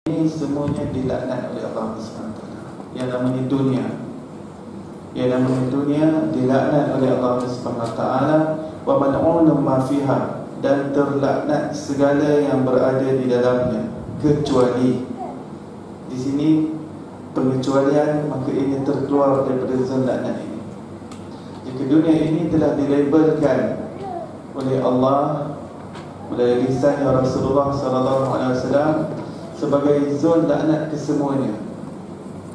Ini semuanya dilaknat oleh Allah SWT. Yang namanya dunia, dilaknat oleh Allah SWT. Wa mal'unun ma fiha, dan terlaknat segala yang berada di dalamnya, kecuali. Di sini pengecualian, maka ini terkeluar daripada zon laknat ini. Jika dunia ini telah dilabelkan oleh Allah melalui lisannya Rasulullah SAW sebagai zon laknat kesemuanya,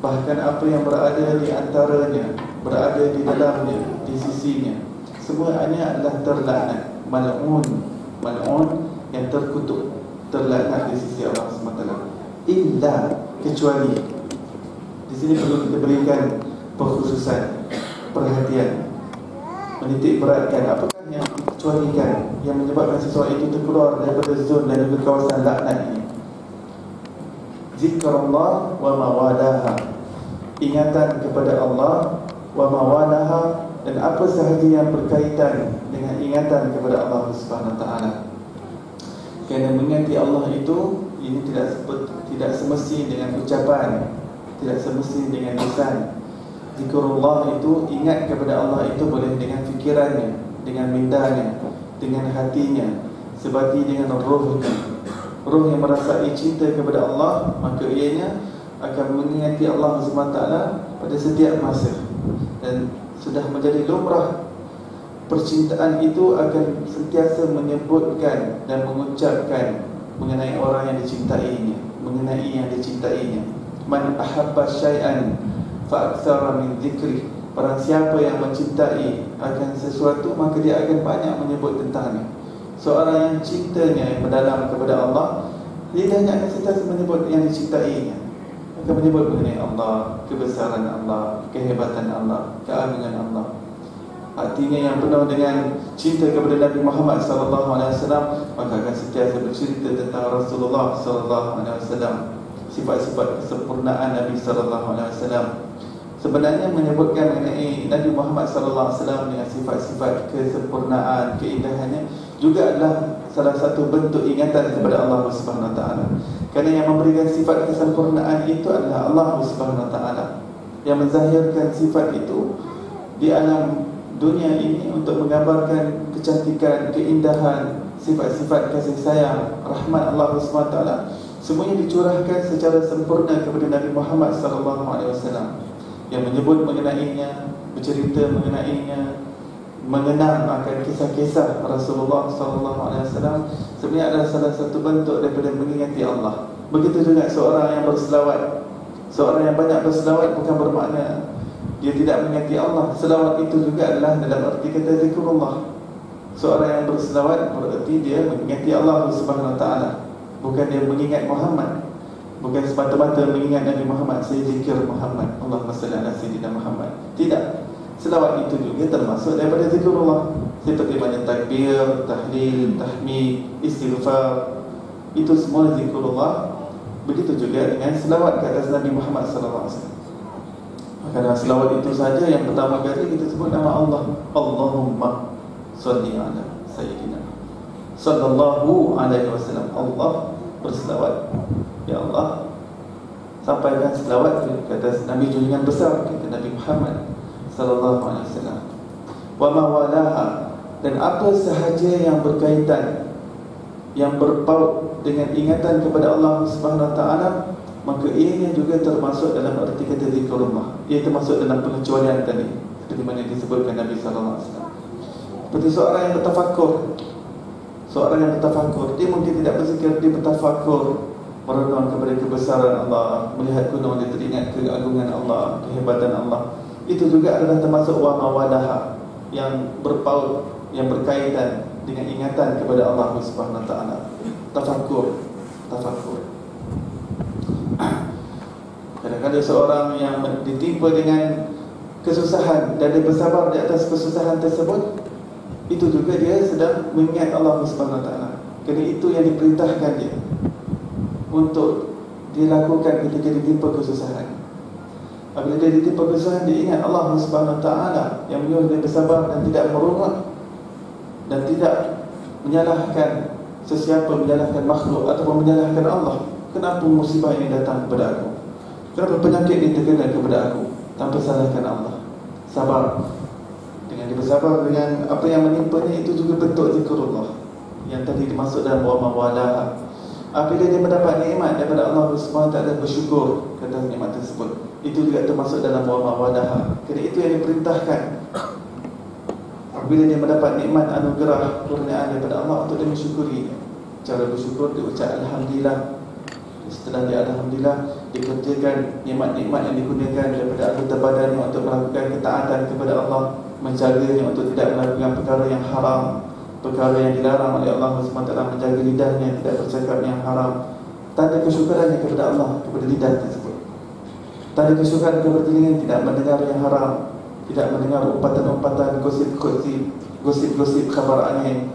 bahkan apa yang berada di antaranya, berada di dalamnya, di sisinya, semuanya adalah terlaknat. Mal'un yang terkutuk, terlaknat di sisi Allah SWT. Illa, kecuali. Di sini perlu kita berikan perkhususan, perhatian, menitik beratkan apakah yang dikecualikan, yang menyebabkan sesuatu itu terkeluar daripada zon dan juga kawasan laknat ini. Zikrullah wa mawalaha, ingatan kepada Allah, wa mawalaha, dan apa sahaja yang berkaitan dengan ingatan kepada Allah SWT. Kerana mengingati Allah itu, ini tidak semesti dengan ucapan, tidak semesti dengan lisan. Zikrullah itu, ingat kepada Allah itu boleh dengan fikirannya, dengan mindanya, dengan hatinya, sebati dengan rohnya. Roh yang merasai cinta kepada Allah, maka ianya akan mengingati Allah SWT pada setiap masa. Dan sudah menjadi lumrah, percintaan itu akan sentiasa menyebutkan dan mengucapkan mengenai orang yang dicintainya, mengenai yang dicintainya. Man ahabba syai'an fa'aktsara min dzikri, barang siapa yang mencintai akan sesuatu, maka dia akan banyak menyebut tentangnya. Seorang yang cintanya yang mendalam kepada Allah, dia hanya akan sentiasa menyebut yang dicintainya, akan menyebut mengenai Allah, kebesaran Allah, kehebatan Allah, keagungan Allah. Artinya yang penuh dengan cinta kepada Nabi Muhammad SAW, maka akan sentiasa bercerita tentang Rasulullah SAW, sifat-sifat kesempurnaan Nabi SAW. Sebenarnya menyebutkan mengenai Nabi Muhammad SAW dengan sifat-sifat kesempurnaan, keindahannya juga adalah salah satu bentuk ingatan kepada Allah SWT. Kerana yang memberikan sifat kesempurnaan itu adalah Allah SWT. Yang menzahirkan sifat itu di alam dunia ini untuk menggambarkan kecantikan, keindahan, sifat-sifat kasih sayang, rahmat Allah SWT, semuanya dicurahkan secara sempurna kepada Nabi Muhammad SAW. Yang menyebut mengenainya, bercerita mengenainya, mengenang akan kisah-kisah Rasulullah SAW, sebenarnya adalah salah satu bentuk daripada mengingati Allah. Begitu juga seorang yang berselawat. Seorang yang banyak berselawat bukan bermakna dia tidak mengingati Allah. Selawat itu juga adalah dalam arti kata zikrullah. Seorang yang berselawat berarti dia mengingati Allah SWT, bukan dia mengingat Muhammad. Bukan semata-mata mengingat Nabi Muhammad, saya zikir Muhammad, Allahumma salli ala sayyidina Muhammad. Tidak. Selawat itu juga termasuk daripada zikrullah, seperti mana takbir, tahlil, tahmid, istighfar, itu semua zikrullah. Begitu juga dengan selawat ke atas Nabi Muhammad SAW. Maka selawat itu saja yang pertama kali kita sebut nama Allah. Allahumma salli ala sayyidina sallallahu alaihi wasallam. Allah berselawat, ya Allah, sampaikan selawat ke atas Nabi junjungan besar kita, Nabi Muhammad sallallahu alaihi wasallam. Wa mawalaha, dan apa sahaja yang berkaitan, yang berpaut dengan ingatan kepada Allah Subhanahu wa taala, maka ianya juga termasuk dalam arti kata zikrullah. Ia termasuk dalam pengecualian tadi, seperti mana disebutkan Nabi sallallahu alaihi wasallam. Seperti seorang yang bertafakur. Seorang yang bertafakur, dia mungkin tidak berzikir, dia bertafakur, merenung kepada kebesaran Allah, melihat gunung, dia teringat keagungan Allah, kehebatan Allah. Itu juga adalah termasuk wa mawalaha, yang berpaut, yang berkaitan dengan ingatan kepada Allah Subhanahu wa taala. Tafakur. Kadang-kadang seorang yang ditimpa dengan kesusahan dan dia bersabar di atas kesusahan tersebut, itu juga dia sedang mengingat Allah Subhanahu wa taala. Kerana itu yang diperintahkan dia untuk dilakukan ketika ditimpa kesusahan. Apabila dia ditimpa kesusahan, dia ingat Allah Subhanahu wa taala yang menyuruh dia bersabar dan tidak merungut dan tidak menyalahkan sesiapa, menyalahkan makhluk ataupun menyalahkan Allah. kenapa musibah ini datang kepada aku, kenapa penyakit ini terkena kepada aku, tanpa salahkan Allah. Sabar. Dengan dia bersabar dengan apa yang menimpanya, itu juga bentuk zikrullah yang tadi dimasuk dalam wa mawala. Apabila dia mendapat nikmat daripada Allah SWT, bersyukur atas nikmat tersebut, itu juga termasuk dalam wa mawala. Kerana itu yang diperintahkan. Apabila dia mendapat nikmat anugerah kurniaan daripada Allah, untuk dia mensyukuri. Cara bersyukur, dia ucap Alhamdulillah. Setelah dia Alhamdulillah, dikerjakan nikmat-nikmat yang digunakan daripada anggota badannya untuk melakukan ketaatan kepada Allah, menjaganya untuk tidak melakukan perkara yang haram, perkara yang dilarang oleh Allah SWT, menjaga lidahnya tidak bercakap yang haram. Tanda kesyukurannya kepada Allah, kepada lidah tersebut. Tanda kesyukuran kepada telinga, tidak mendengar yang haram, tidak mendengar umpatan-umpatan, gosip-gosip khabar angin.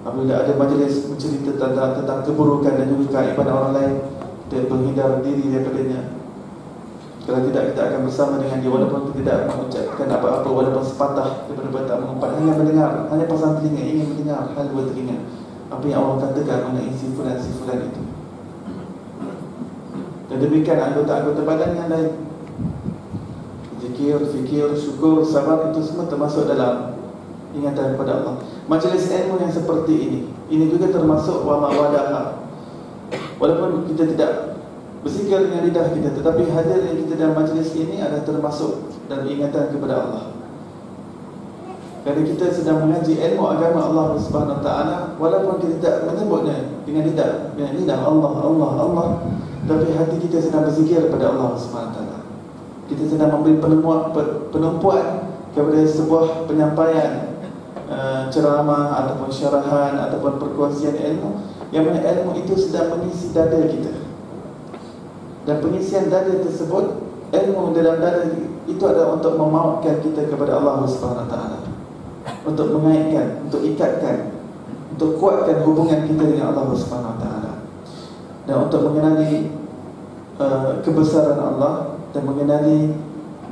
Apabila ada majlis mencerita tentang keburukan dan juga keaiban orang lain, kita berhindar diri daripadanya. Kalau tidak, kita akan bersama dengan dia walaupun kita tidak mengucapkan apa-apa, walaupun sepatah daripada tak mengumpat, hanya mendengar, hanya pasang telinga, ingin mendengar hal buat telinga apa yang Allah katakan mengenai si fulan itu. Dan demikian anggota-anggota badan yang lain, zikir, fikir, syukur, sabar, itu semua termasuk dalam ingatan kepada Allah. Majlis ilmu yang seperti ini juga termasuk wa mawadaha. Walaupun kita tidak berzikir dengan lidah kita, tetapi hadirnya kita dalam majlis ini adalah termasuk dalam ingatan kepada Allah. Kerana kita sedang mengaji ilmu agama Allah Subhanahu Wa Taala, walaupun kita tidak menyebutnya dengan lidah Allah, tapi hati kita sedang berzikir kepada Allah Subhanahu Wa Taala. Kita sedang memberi penumpuan kepada sebuah penyampaian ceramah ataupun syarahan ataupun perkongsian ilmu, yang mana ilmu itu sedang mengisi dada kita. Dan pengisian dada tersebut, ilmu dalam dada itu adalah untuk memautkan kita kepada Allah Subhanahu Wa Taala, untuk mengaitkan, untuk ikatkan, untuk kuatkan hubungan kita dengan Allah Subhanahu Wa Taala, dan untuk mengenali kebesaran Allah, dan mengenali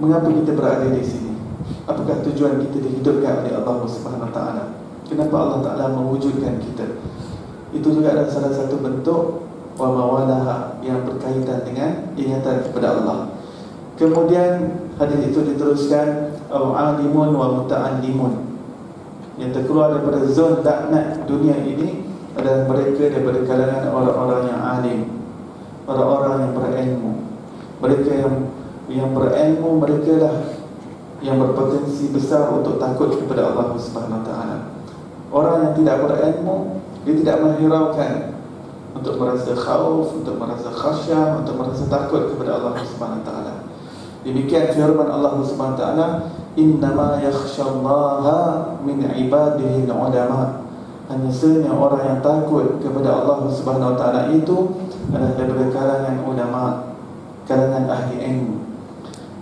mengapa kita berada di sini. Apakah tujuan kita dihidupkan oleh Allah Subhanahu Wa Taala? Kenapa Allah Taala mewujudkan kita? Itu juga adalah salah satu bentuk wa mawalaha yang berkaitan dengan ingatan kepada Allah. Kemudian hadis itu diteruskan alimun wa muta'allimun. Yang terkeluar daripada zon laknat dunia ini adalah mereka daripada kalangan orang-orang yang alim, orang-orang yang berilmu. Mereka yang berilmu, mereka lah yang berpotensi besar untuk takut kepada Allah Subhanahu Wa Taala. Orang yang tidak berilmu, dia tidak menghiraukan untuk merasa khauf, untuk merasa khasyah, untuk merasa takut kepada Allah Subhanahu Wa Taala. Demikian firman Allah Subhanahu Wa Taala, innama yakhshallaha min ibadihi ulama. Hanya sahaja orang yang takut kepada Allah Subhanahu Wa Taala itu adalah daripada kalangan ulama, kalangan ahli ilmu.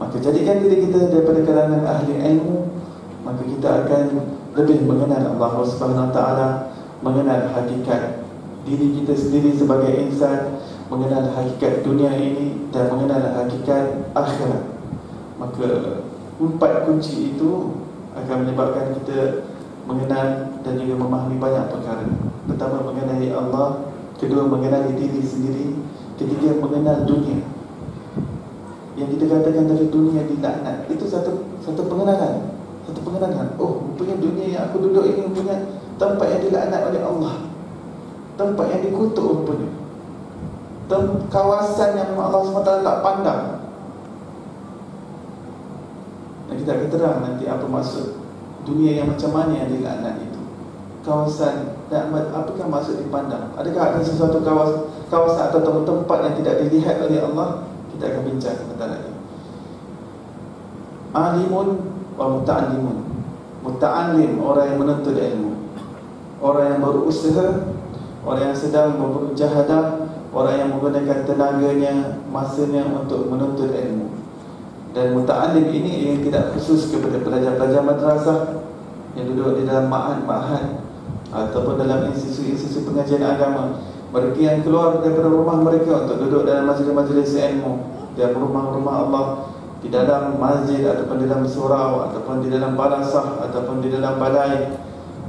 Maka jadikan diri kita daripada kalangan ahli ilmu, maka kita akan lebih mengenal Allah Subhanahu Wa Taala, mengenal hakikat diri kita sendiri sebagai insan, mengenal hakikat dunia ini dan mengenal hakikat akhirat. Maka 4 kunci itu akan menyebabkan kita mengenal dan juga memahami banyak perkara. Pertama, mengenali Allah. Kedua, mengenali diri sendiri. Ketiga, mengenal dunia. Yang kita katakan dari dunia dilaknat, itu satu pengenalan. Satu pengenalan. Oh, rupanya dunia yang aku duduk ini rupanya tempat yang dilaknat oleh Allah, tempat yang dikutuk rupanya, kawasan yang Allah SWT tak pandang. Dan kita akan terang nanti apa maksud dunia yang macam mana yang dilaknat itu. Kawasan, dan apakah maksud dipandang? Adakah ada sesuatu kawasan atau tempat yang tidak dilihat oleh Allah? Kita akan bincang sebentar lagi. Alimun wa muta'allimun. Muta'allim, orang yang menuntut ilmu, orang yang berusaha, orang yang sedang bermujahadah, orang yang menggunakan tenaganya, masanya untuk menuntut ilmu. Dan muta'allim ini yang tidak khusus kepada pelajar-pelajar madrasah yang duduk di dalam ma'had ataupun dalam institusi pengajian agama. Mereka yang keluar daripada rumah mereka untuk duduk dalam majlis-majlis ilmu, dalam rumah-rumah Allah, di dalam masjid ataupun di dalam surau ataupun di dalam balasah ataupun di dalam balai,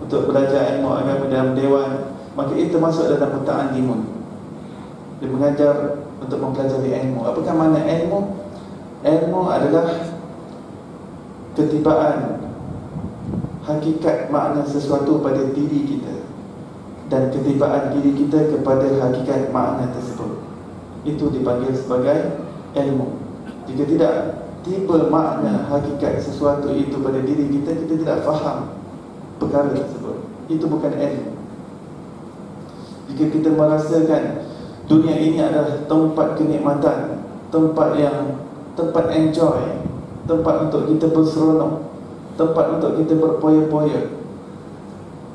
untuk belajar ilmu agama dalam dewan, maka itu masuk dalam muta'allimun. dia mengajar untuk mempelajari ilmu. Apakah makna ilmu? Ilmu adalah ketibaan hakikat makna sesuatu pada diri kita dan ketibaan diri kita kepada hakikat makna tersebut. Itu dipanggil sebagai ilmu. Jika tidak tiba makna hakikat sesuatu itu pada diri kita, kita tidak faham perkara tersebut. Itu bukan ilmu. Jika kita merasakan dunia ini adalah tempat kenikmatan, tempat enjoy, tempat untuk kita berseronok, tempat untuk kita berpoya-poya,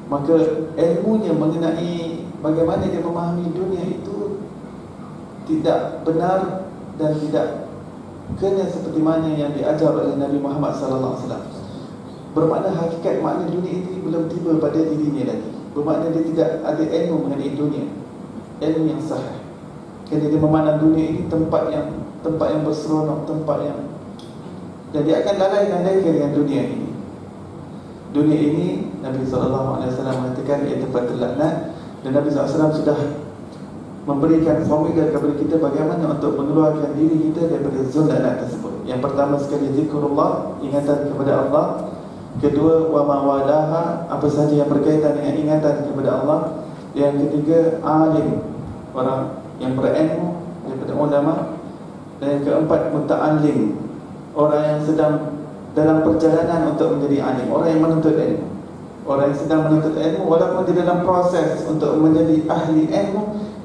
maka ilmunya mengenai bagaimana dia memahami dunia itu tidak benar dan tidak kena seperti mana yang diajar oleh Nabi Muhammad SAW. Bermakna hakikat makna dunia ini belum tiba pada dirinya lagi. Bermakna dia tidak ada ilmu mengenai dunia, ilmu yang sahih. Kerana dia memandang dunia ini tempat yang berseronok, tempat yang, dan dia akan lalai-lalaikan dengan dunia ini. Dunia ini Nabi SAW mengatakan ia tempat terlaknat, dan Nabi SAW sudah memberikan formula kepada kita bagaimana untuk mengeluarkan diri kita daripada zon laknat tersebut. Yang pertama sekali zikrullah, ingatan kepada Allah. Kedua, wa ma walaha, apa sahaja yang berkaitan dengan ingatan kepada Allah. Yang ketiga, alim, orang yang berilmu daripada ulama. Dan yang keempat, muta'allim, orang yang sedang dalam perjalanan untuk menjadi alim, orang yang menuntut ilmu. Orang yang sedang menuntut ilmu, walaupun di dalam proses untuk menjadi ahli ilmu,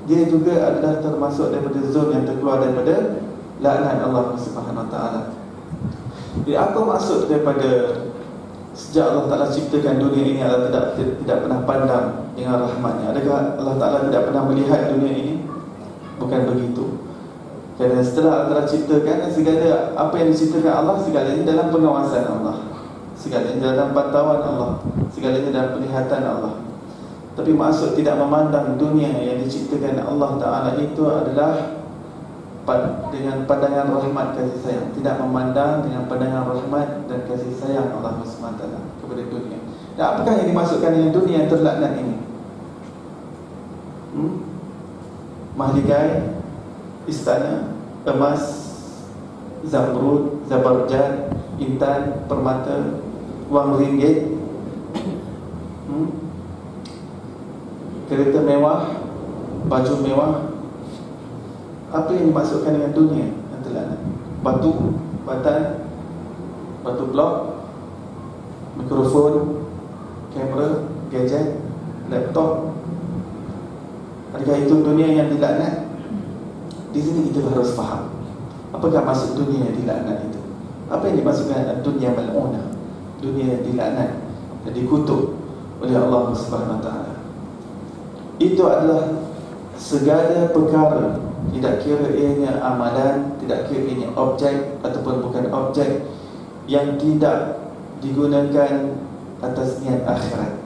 dia juga adalah termasuk daripada zon yang terkeluar daripada laknat Allah Subhanahu Wa Taala. Jadi apa maksud daripada sejak Allah Ta'ala ciptakan dunia ini, Allah tidak pernah pandang dengan rahmatnya? Adakah Allah Ta'ala tidak pernah melihat dunia ini? Bukan begitu. Kerana setelah Allah Ta'ala ciptakan, segala apa yang diciptakan Allah, segalanya dalam pengawasan Allah, segalanya dalam pantauan Allah, segalanya dalam penglihatan Allah. Tapi maksud tidak memandang dunia yang diciptakan Allah Ta'ala itu adalah dengan pandangan rahmat kasih sayang. Tidak memandang dengan pandangan rahmat dan kasih sayang Allah SWT kepada dunia. Dan apakah yang dimaksudkan dengan dunia yang terlaknat ini? Mahligai, istana, emas, zamrud, zabarjad, intan, permata, wang ringgit, kereta mewah, baju mewah. Apa yang dimaksudkan dengan dunia yang terlaknat? Batu, batan, batu blok, mikrofon, kamera, gadget, laptop. Adakah itu dunia yang dilaknat? Di sini kita harus faham apakah maksud dunia yang dilaknat itu. Apa yang dimaksudkan dunia mal'unah, dunia yang dilaknat dan dikutuk oleh Allah Subhanahu Wa Taala? Itu adalah segala perkara, tidak kira ianya amalan, tidak kira ianya objek ataupun bukan objek, yang tidak digunakan atas niat akhirat.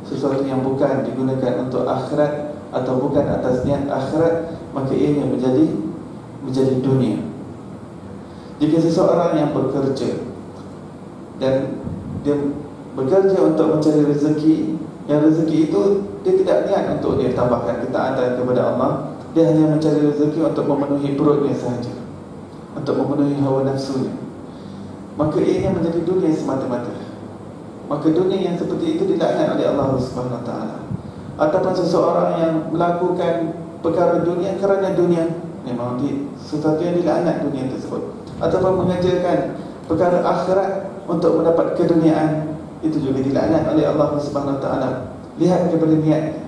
Sesuatu yang bukan digunakan untuk akhirat atau bukan atas niat akhirat, maka ianya menjadi dunia. Jika seseorang yang bekerja dan dia bekerja untuk mencari rezeki, yang rezeki itu dia tidak niat untuk dia tambahkan ketaatan kepada Allah, dia hanya mencari rezeki untuk memenuhi perutnya sahaja, untuk memenuhi hawa nafsunya, maka ianya menjadi dunia semata-mata. Maka dunia yang seperti itu dilaknat oleh Allah Subhanahu Wa Taala. Ataupun seseorang yang melakukan perkara dunia kerana dunia, memang sesuatu yang dilaknat dunia tersebut. Ataupun mengerjakan perkara akhirat untuk mendapat keduniaan, itu juga dilaknat oleh Allah Subhanahu Wa Taala. Lihat kepada niatnya.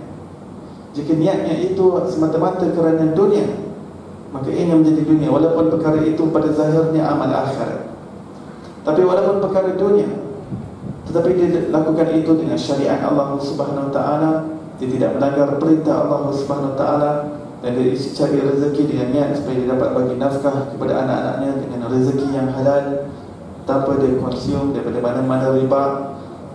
Jika niatnya itu semata-mata kerana dunia, maka ini menjadi dunia, walaupun perkara itu pada zahirnya amal akhirat. Tapi walaupun perkara dunia, tetapi dia lakukan itu dengan syariat Allah Subhanahu Wa Taala, dia tidak melanggar perintah Allah Subhanahu Wa Taala, dan dia cari rezeki dengan niat supaya dia dapat bagi nafkah kepada anak-anaknya dengan rezeki yang halal, tanpa dia konsum daripada mana-mana riba.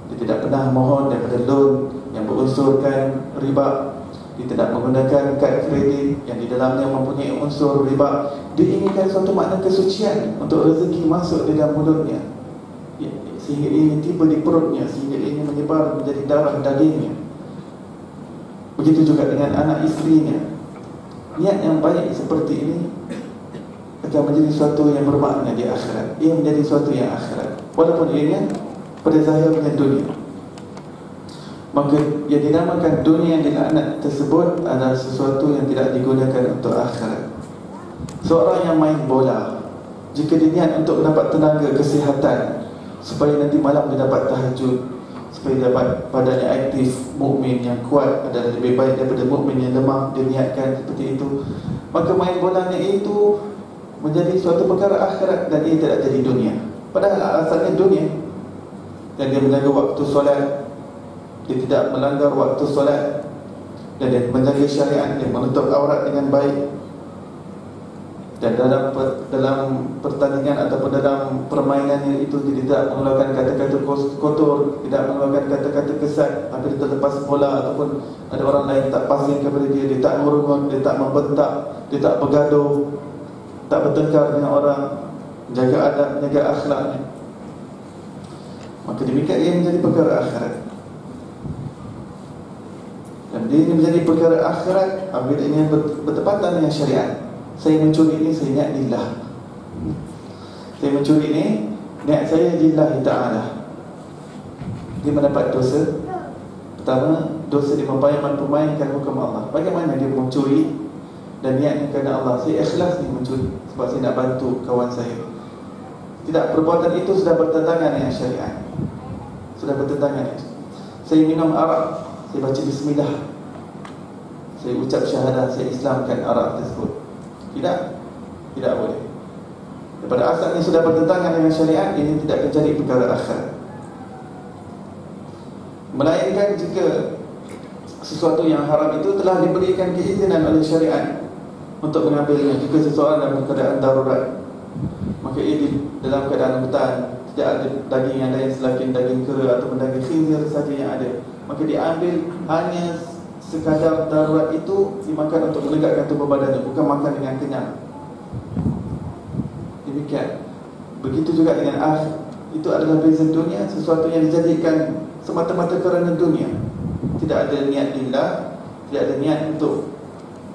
Dia tidak pernah mohon daripada loan yang berunsurkan riba. Dia tidak menggunakan kad kredit yang di dalamnya mempunyai unsur riba. Dia inginkan suatu makna kesucian untuk rezeki masuk di dalam mulutnya, sehingga ini tiba di perutnya, sehingga ini menyebar menjadi darah dagingnya. Begitu juga dengan anak isterinya. niat yang baik seperti ini akan menjadi sesuatu yang bermakna di akhirat. Ia menjadi sesuatu yang akhirat, walaupun ianya pada zahirnya dunia. Maka yang dinamakan dunia yang dilaknat tersebut adalah sesuatu yang tidak digunakan untuk akhirat. Seorang yang main bola, jika dia niat untuk mendapat tenaga kesihatan supaya nanti malam dia dapat tahajud, supaya dapat badannya aktif, mukmin yang kuat adalah lebih baik daripada mukmin yang lemah, dia niatkan seperti itu, maka main bolanya itu menjadi suatu perkara akhirat dan ia tidak jadi dunia. Padahal asalnya dunia. Dan dia menjaga waktu solat, dia tidak melanggar waktu solat, dan dia menjaga syariat, dia menutup aurat dengan baik. Dan dalam pertandingan ataupun dalam permainannya itu dia tidak mengeluarkan kata-kata kotor, tidak mengeluarkan kata-kata kesat. Apabila terlepas bola ataupun ada orang lain tak passing kepada dia, dia tak merungut, dia tak membentak, dia tak bergaduh, tak bertengkar dengan orang, jaga adab, jaga akhlaknya. Maka demikian ia menjadi perkara akhirat. Dan dia menjadi perkara akhirat apabila ini bertepatan dengan syariat. Saya mencuri ini, saya niat lillah. Saya mencuri ini, niat saya lillahi ta'ala. Dia mendapat dosa. Pertama, dosa dia memainkan hukum Allah. Bagaimana dia mencuri dan niatnya kerana Allah? Saya ikhlas ni mencuri sebab saya nak bantu kawan saya. Tidak, perbuatan itu sudah bertentangan dengan syariat. Sudah bertentangan. Saya minum arak, saya baca bismillah, saya ucap syahadah, saya islamkan arak tersebut. Tidak boleh. Daripada asalnya sudah bertentangan dengan syariat, ini tidak akan jadi perkara akhirat. Melainkan jika sesuatu yang haram itu telah diberikan keizinan oleh syariat untuk mengambilnya. Jika seseorang dalam keadaan darurat, maka ia dalam keadaan hutan, tidak ada daging yang lain selain daging kera ataupun daging khinzir saja yang ada, maka diambil hanya sekadar darurat itu, dimakan untuk melegatkan tubuh badannya, bukan makan dengan kenyang. Demikian. Begitu juga dengan akhir. Itu adalah beza dunia, sesuatu yang dijadikan semata-mata kerana dunia. Tidak ada niat lillah, tidak ada niat untuk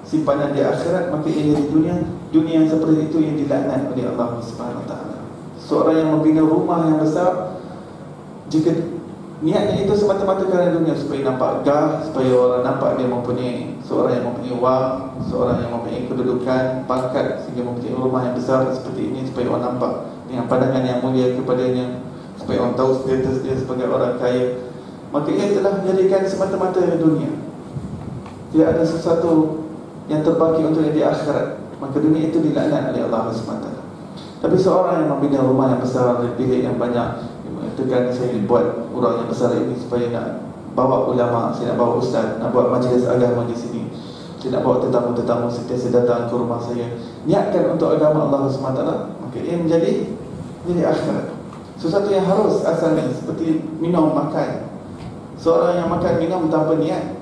simpanan di akhirat, maka ia jadi dunia. Dunia yang seperti itu yang dilaknat oleh Allah Subhanahu Wa Taala. Seorang yang membina rumah yang besar, jika niatnya itu semata-mata kerana dunia, supaya nampak gah, supaya orang nampak dia mempunyai, seorang yang mempunyai wang, seorang yang mempunyai kedudukan, pangkat, sehingga mempunyai rumah yang besar seperti ini, supaya orang nampak dengan pandangan yang mulia kepadanya, supaya orang tahu status dia sebagai orang kaya, maka ia telah menjadikan semata-mata dunia. Tidak ada sesuatu yang terbagi untuk di akhirat, maka dunia itu dilaknat oleh Allah SWT. Tapi seorang yang membina rumah yang besar, bilik yang banyak, mengatakan saya buat urang yang besar ini supaya nak bawa ulama, saya nak bawa ustaz, nak buat majlis agama di sini, saya nak bawa tetamu-tetamu sentiasa datang ke rumah saya, niatkan untuk agama Allah SWT, maka ia menjadi akhirat. Sesuatu yang harus asalnya, seperti minum, makan. Seorang yang makan minum tanpa niat,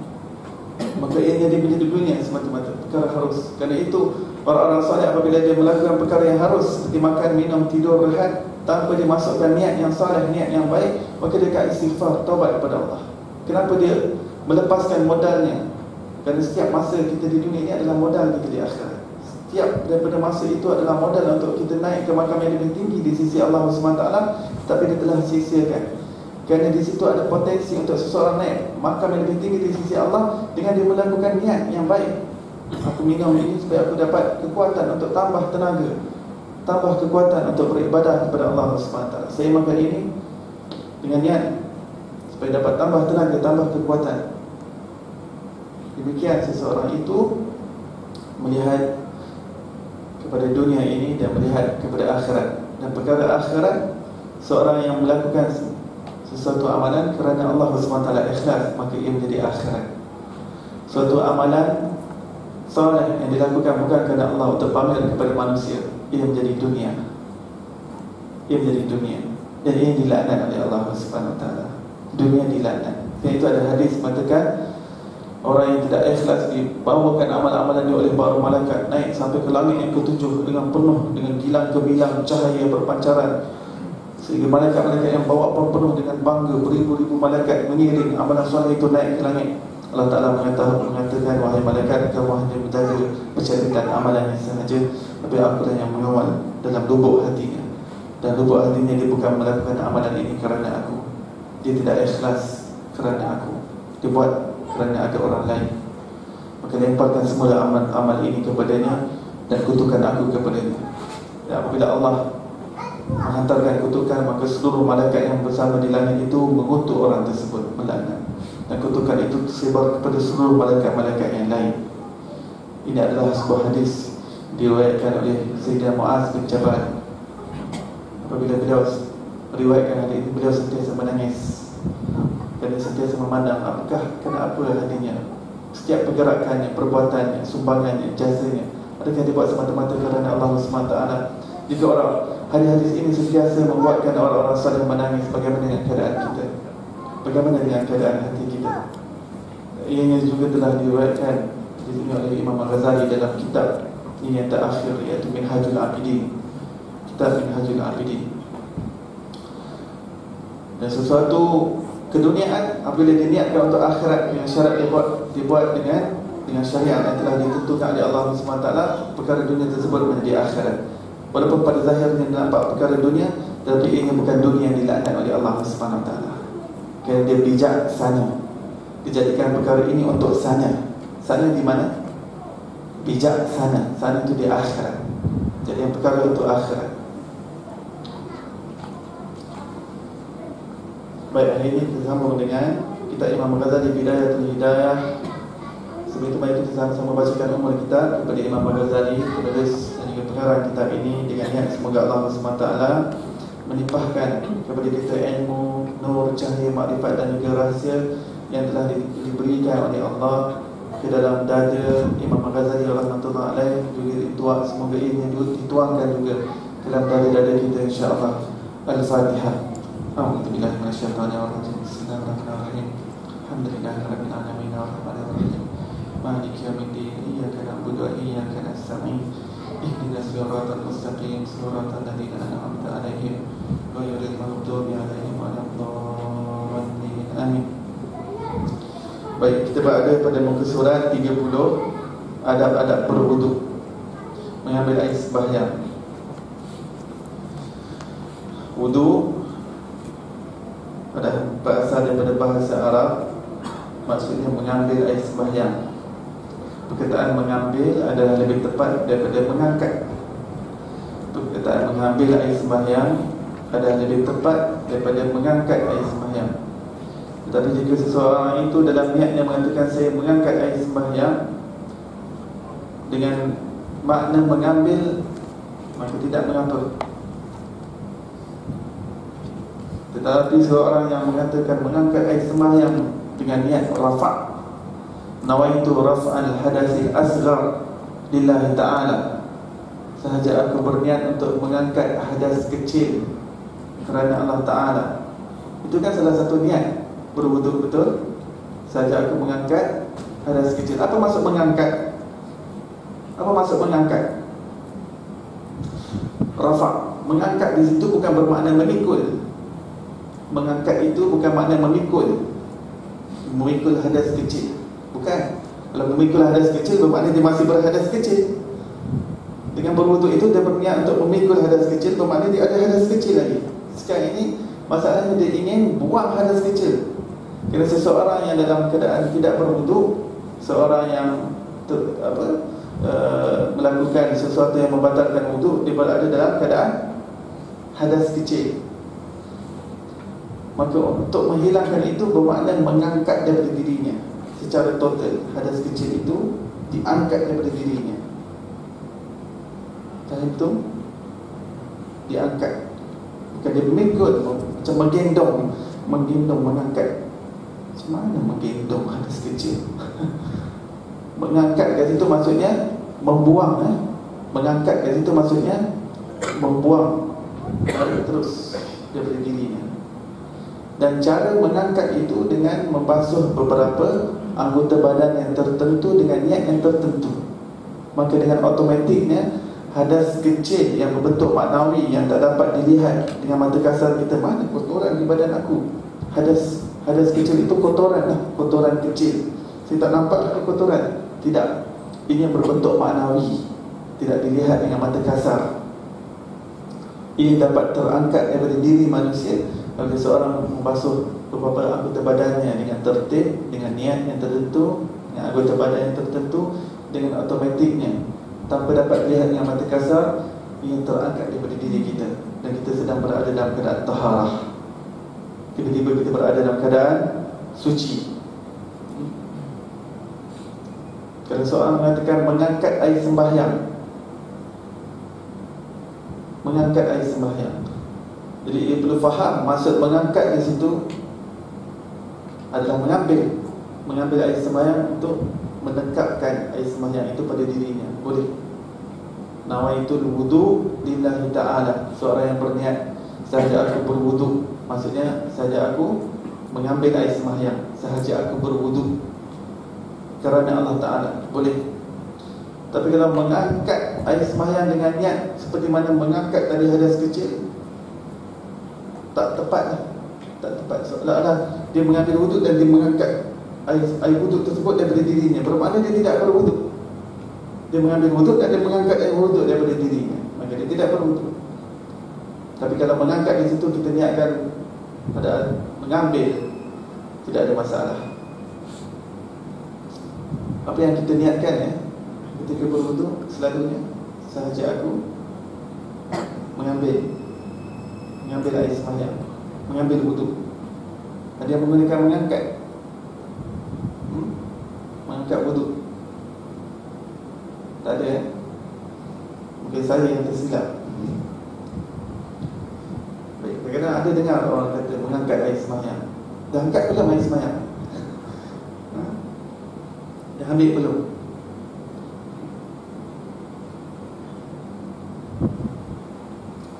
maka ia menjadi dunia semata-mata, perkara harus. Kerana itu orang-orang saleh apabila dia melakukan perkara yang harus seperti makan, minum, tidur, rehat, tanpa dia masukkan niat yang saleh, niat yang baik, maka dia akan istighfar, taubat kepada Allah. Kenapa dia melepaskan modalnya? Kerana setiap masa kita di dunia ini adalah modal kita di akhirat. Setiap daripada masa itu adalah modal untuk kita naik ke makam yang lebih tinggi di sisi Allah SWT, tapi dia telah sia-siakan. Kerana di situ ada potensi untuk seseorang naik makam yang lebih tinggi di sisi Allah dengan dia melakukan niat yang baik. Aku minum ini supaya aku dapat kekuatan untuk tambah tenaga, tambah kekuatan untuk beribadah kepada Allah SWT. Saya makan ini dengan niat supaya dapat tambah tenaga, tambah kekuatan. Demikian seseorang itu melihat kepada dunia ini dan melihat kepada akhirat. Dan perkara akhirat, seorang yang melakukan sesuatu amalan kerana Allah SWT ikhlas, maka ia menjadi akhirat. Suatu amalan soleh yang dilakukan bukan kerana Allah untuk pamer kepada manusia, ia menjadi dunia. Ia menjadi dunia. Dan ia dilaknat oleh Allah SWT. Dunia dilaknat. Dan itu ada hadis mengatakan, orang yang tidak ikhlas dibawakan amal-amalan dia oleh para malaikat naik sampai ke langit yang ketujuh dengan penuh dengan gilang gemilang cahaya berpancaran, sehingga malaikat-malaikat yang bawa pun penuh dengan bangga, beribu-ribu malaikat mengiring amalan soleh itu naik ke langit. Allah Ta'ala mengatakan, wahai malaikat, kamu hanya menjaga pencatatan amalannya sahaja, tapi akulah yang mengawal dalam lubuk hatinya. Dan lubuk hatinya dia bukan melakukan amalan ini kerana aku. Dia tidak ikhlas kerana aku. Dia buat kerana ada orang lain. Maka lemparkan semula amal ini kepadanya dan kutukan aku kepadanya. Dan apabila Allah menghantarkan kutukan, maka seluruh malaikat yang bersama di langit itu mengutuk orang tersebut, melaknat. Dan kutukan itu tersebar kepada seluruh malaikat-malaikat yang lain. Ini adalah sebuah hadis diriwayatkan oleh Sayyidina Muaz bin Jabal. Apabila beliau meriwayatkan hadis ini, beliau sentiasa menangis dan sentiasa memandang apakah kenapa hatinya, setiap pergerakannya, perbuatannya, sumbangannya, jasanya, adakah dibuat semata-mata kerana Allah SWT. Jika orang hadis ini sentiasa membuatkan orang-orang saleh menangis, bagaimana dengan keadaan kita? Bagaimana dengan keadaan hati kita? Ianya juga telah diriwayatkan di sini oleh Imam Al-Ghazali dalam kitab ini yang terakhir, iaitu Minhajul Abidin. Kitab Minhajul Abidin. Dan sesuatu keduniaan apabila diniatkan untuk akhirat, dengan syarat dibuat dengan syariat yang telah ditentukan oleh Allah SWT, perkara dunia tersebut menjadi akhirat. Walaupun pada zahirnya nampak perkara dunia, tapi ini bukan dunia yang dilaknat oleh Allah SWT. Kerana dia bijaksana, dijadikan perkara ini untuk sana. Sana di mana? Bijaksana. Sana itu di akhirat. Jadi yang perkara untuk akhirat. Baik, hari ini kita sambung dengan kitab Imam Al-Ghazali, Bidayatul Hidayah. Sebelum itu mari kita sama-sama bacakan umur kita kepada Imam Al-Ghazali, penulis dan juga pengarang kitab ini, dengan niat semoga Allah SWT melimpahkan kepada kita ilmu, nur, cahaya, makrifat dan juga rahsia yang telah diberikan oleh Allah ke dalam dada Imam Al-Ghazali rahmatullah alaih, juga semoga ini dituangkan juga dalam dada-dada kita, insya-Allah. Al-Fatihah. A'udzubillahi minasyaitonirrajim. Bismillahirrahmanirrahim. Alhamdulillahirabbil alamin arrahmanir rahim. Maliki yaumiddin. Iyyaka na'budu wa iyyaka nasta'in. Ihdinas siratal mustaqim, siratal ladzina an'amta 'alaihim ghairil maghdubi 'alaihim waladdallin. Amin. Baik, kita berada pada muka surat 30, adab-adab berwudu, mengambil air sembahyang. Wudu berasal daripada bahasa Arab, maksudnya mengambil air sembahyang. Perkataan mengambil adalah lebih tepat daripada mengangkat. Perkataan mengambil air sembahyang adalah lebih tepat daripada mengangkat air sembahyang. Tetapi jika seseorang itu dalam niatnya mengatakan saya mengangkat air sembahyang dengan makna mengambil, maka tidak mengapa. Tetapi seorang yang mengatakan mengangkat air sembahyang dengan niat rafa', nawaitu raf'al hadasil asghar lillahi ta'ala, sahaja aku berniat untuk mengangkat hadas kecil kerana Allah Ta'ala. Itu kan salah satu niat berwudu, betul? Sahaja aku mengangkat hadas kecil. Apa maksud mengangkat? Apa maksud mengangkat? Rafa', mengangkat di situ bukan bermakna memikul. Mengangkat itu bukan makna memikul hadas kecil. Bukan. Kalau memikul hadas kecil bermakna dia masih berhadas kecil. Dengan berwudu itu dia berniat untuk memikul hadas kecil, bermakna dia ada hadas kecil lagi. Sekarang ini masalahnya dia ingin buang hadas kecil. Kerana seseorang yang dalam keadaan tidak berwudu, seorang yang melakukan sesuatu yang membatalkan wudu, dia berada dalam keadaan hadas kecil. Maka untuk menghilangkan itu bermakna mengangkat daripada dirinya secara total. Hadas kecil itu diangkat daripada dirinya. Faham tu? Diangkat. Bukan dia memikul, macam menggendong, mengangkat. Macam mana menggendong hadas kecil? Mengangkat kat situ maksudnya membuang. Mengangkat kat situ maksudnya membuang terus daripada dirinya. Dan cara mengangkat itu dengan membasuh beberapa anggota badan yang tertentu dengan niat yang tertentu. Maka dengan automatiknya hadas kecil yang berbentuk maknawi yang tak dapat dilihat dengan mata kasar kita, mana kotoran di badan aku. Hadas kecil itu kotoran kecil. Saya tak nampak kekotoran. Tidak. Ini yang berbentuk maknawi, tidak dilihat dengan mata kasar. Ia dapat terangkat daripada diri manusia bagi seorang membasuh beberapa anggota badannya dengan tertib, dengan niat yang tertentu, dengan anggota badan yang tertentu, dengan automatiknya, tanpa dapat dilihat dengan mata kasar. Ia terangkat daripada diri kita, dan kita sedang berada dalam keadaan taharah. Tiba-tiba kita berada dalam keadaan suci. Kalau seorang mengatakan mengangkat air sembahyang, mengangkat air sembahyang, jadi dia perlu faham maksud mengangkat di situ adalah mengambil air sembahyang untuk mendekapkan air sembahyang itu pada dirinya. Boleh. Nawaitul wudu lillahi ta'ala. Seorang yang berniat, sahaja aku berwudu, maksudnya sahaja aku mengambil air sembahyang, sahaja aku berwudu kerana Allah Ta'ala, boleh. Tapi kalau mengangkat air sembahyang dengan niat seperti mana mengangkat tadi hadas kecil, tak tepat. Tak tepat. Seolah-olah dia mengambil wuduk dan dia mengangkat air wuduk tersebut daripada dirinya. Bermakna dia tidak berwuduk. Dia mengambil wuduk dan dia mengangkat air wuduk daripada dirinya, maka dia tidak berwuduk. Tapi kalau mengangkat di situ kita niatkan pada mengambil, tidak ada masalah. Apa yang kita niatkan ketika berwuduk selalunya, sahaja aku mengambil air sembahyang, mengambil wuduk. Ada yang menggunakan mengangkat wuduk. Tak ada. Mungkin saya yang tersilap. Baik, kadang-kadang ada dengar orang kata mengangkat air sembahyang. Dah angkat belum air sembahyang? Dah ambil belum?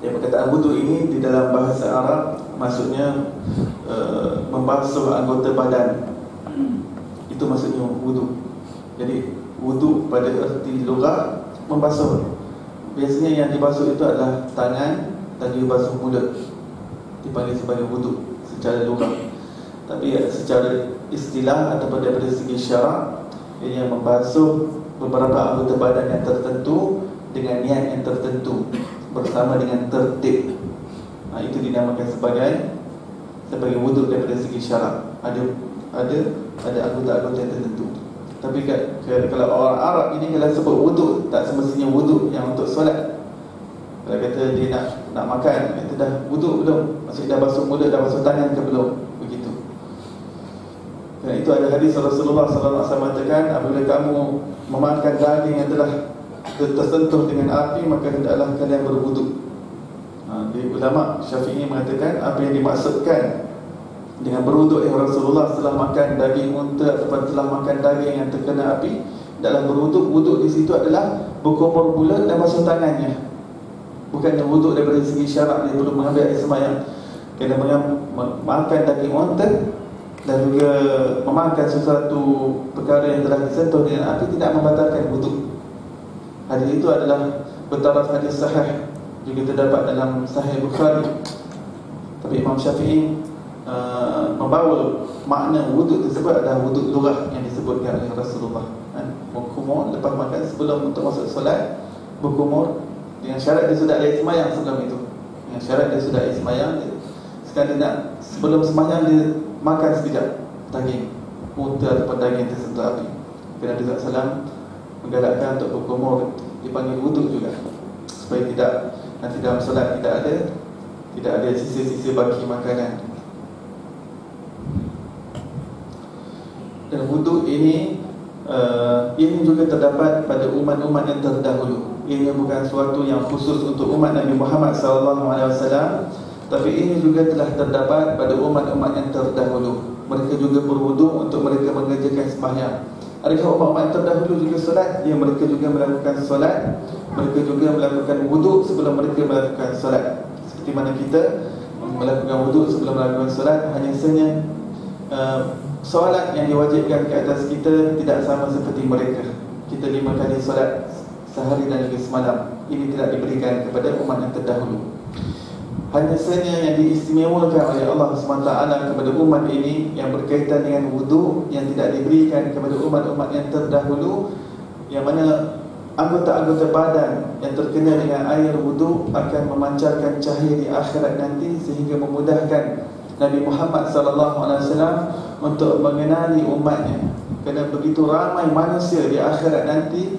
Yang perkataan wudu ini di dalam bahasa Arab maksudnya membasuh anggota badan. Itu maksudnya wudu. Jadi wudu pada erti lugah membasuh. Biasanya yang dibasuh itu adalah tangan dan juga basuh mulut, dipanggil sebagai wudu secara lugah. Tapi secara istilah ataupun daripada segi syarak, ia yang membasuh beberapa anggota badan yang tertentu dengan niat yang tertentu bersama dengan tertib. Itu dinamakan sebagai wuduk daripada segi syarak. Ada anggota-anggota yang tertentu. Tapi kalau orang Arab ini kalau sebut wuduk, tak semestinya wuduk yang untuk solat. Kalau kata dia nak makan, kata dah wuduk belum? Maksudnya dah basuh mulut, dah basuh tangan ke belum? Begitu. Dan itu ada hadis Rasulullah SAW mengatakan, apabila kamu memakan daging yang telah tersentuh dengan api, maka hendaklah kalian berwuduk. Jadi ulama Syafi'i mengatakan apa yang dimaksudkan dengan berwuduk yang Rasulullah setelah makan daging unta ataupun telah makan daging yang terkena api, dalam berwuduk, wuduk di situ adalah berkumur mulut dan basuh tangannya. Bukannya wuduk daripada segi syarak dia perlu mengambil air sembahyang. Kena makan daging unta dan juga memakan sesuatu perkara yang telah disentuh dengan api tidak membatalkan wuduk. Hadis itu adalah bertaraf hadis sahih, juga terdapat dalam Sahih Bukhari. Tapi Imam Syafi'i membawa makna wuduk tersebut adalah wuduk lughah yang disebutkan oleh Rasulullah. Berkumur lepas makan sebelum untuk masuk solat, berkumur dengan syarat dia sudah air sembahyang sebelum itu. Dengan syarat dia sudah air sembahyang, sekali nak sebelum sembahyang dia makan sekejap daging unta ataupun daging tersentuh api. Nabi SAW menggalakkan untuk berkumur, dipanggil wuduk juga, supaya tidak nanti dalam solat tidak ada sisa-sisa baki makanan. Dan wuduk ini juga terdapat pada umat-umat yang terdahulu. Ini bukan suatu yang khusus untuk umat Nabi Muhammad SAW, tapi ini juga telah terdapat pada umat-umat yang terdahulu. Mereka juga berwuduk untuk mereka mengerjakan sembahyang. Adakah umat-umat terdahulu juga solat? Ya, mereka juga melakukan solat. Mereka juga melakukan wuduk sebelum mereka melakukan solat. Seperti mana kita melakukan wuduk sebelum melakukan solat, hanya sahaja solat yang diwajibkan ke atas kita tidak sama seperti mereka. Kita 5 kali solat sehari dan juga semalam. Ini tidak diberikan kepada umat yang terdahulu. hanya saja yang diistimewakan oleh Allah SWT kepada umat ini yang berkaitan dengan wudu yang tidak diberikan kepada umat-umat yang terdahulu, yang mana anggota-anggota badan yang terkena dengan air wudu akan memancarkan cahaya di akhirat nanti, sehingga memudahkan Nabi Muhammad SAW untuk mengenali umatnya. Kerana begitu ramai manusia di akhirat nanti,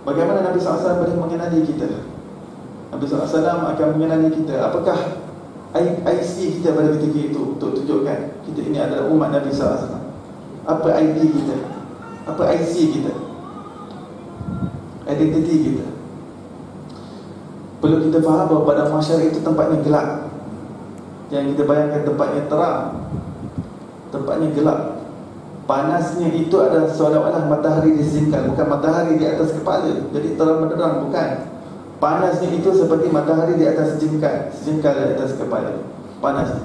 bagaimana Nabi SAW boleh mengenali kita? Nabi SAW akan mengenali kita. Apakah IC kita pada ketika itu untuk tunjukkan kita ini adalah umat Nabi SAW? Apa ID kita? Apa IC kita? Identiti kita. Perlu kita faham bahawa pada masyarakat itu tempatnya gelap. Yang kita bayangkan tempatnya terang, tempatnya gelap. Panasnya itu adalah seolah-olah matahari disingkal, bukan matahari di atas kepala, jadi terang benderang, bukan. Panasnya itu seperti matahari di atas sejengkal di atas kepala, panas.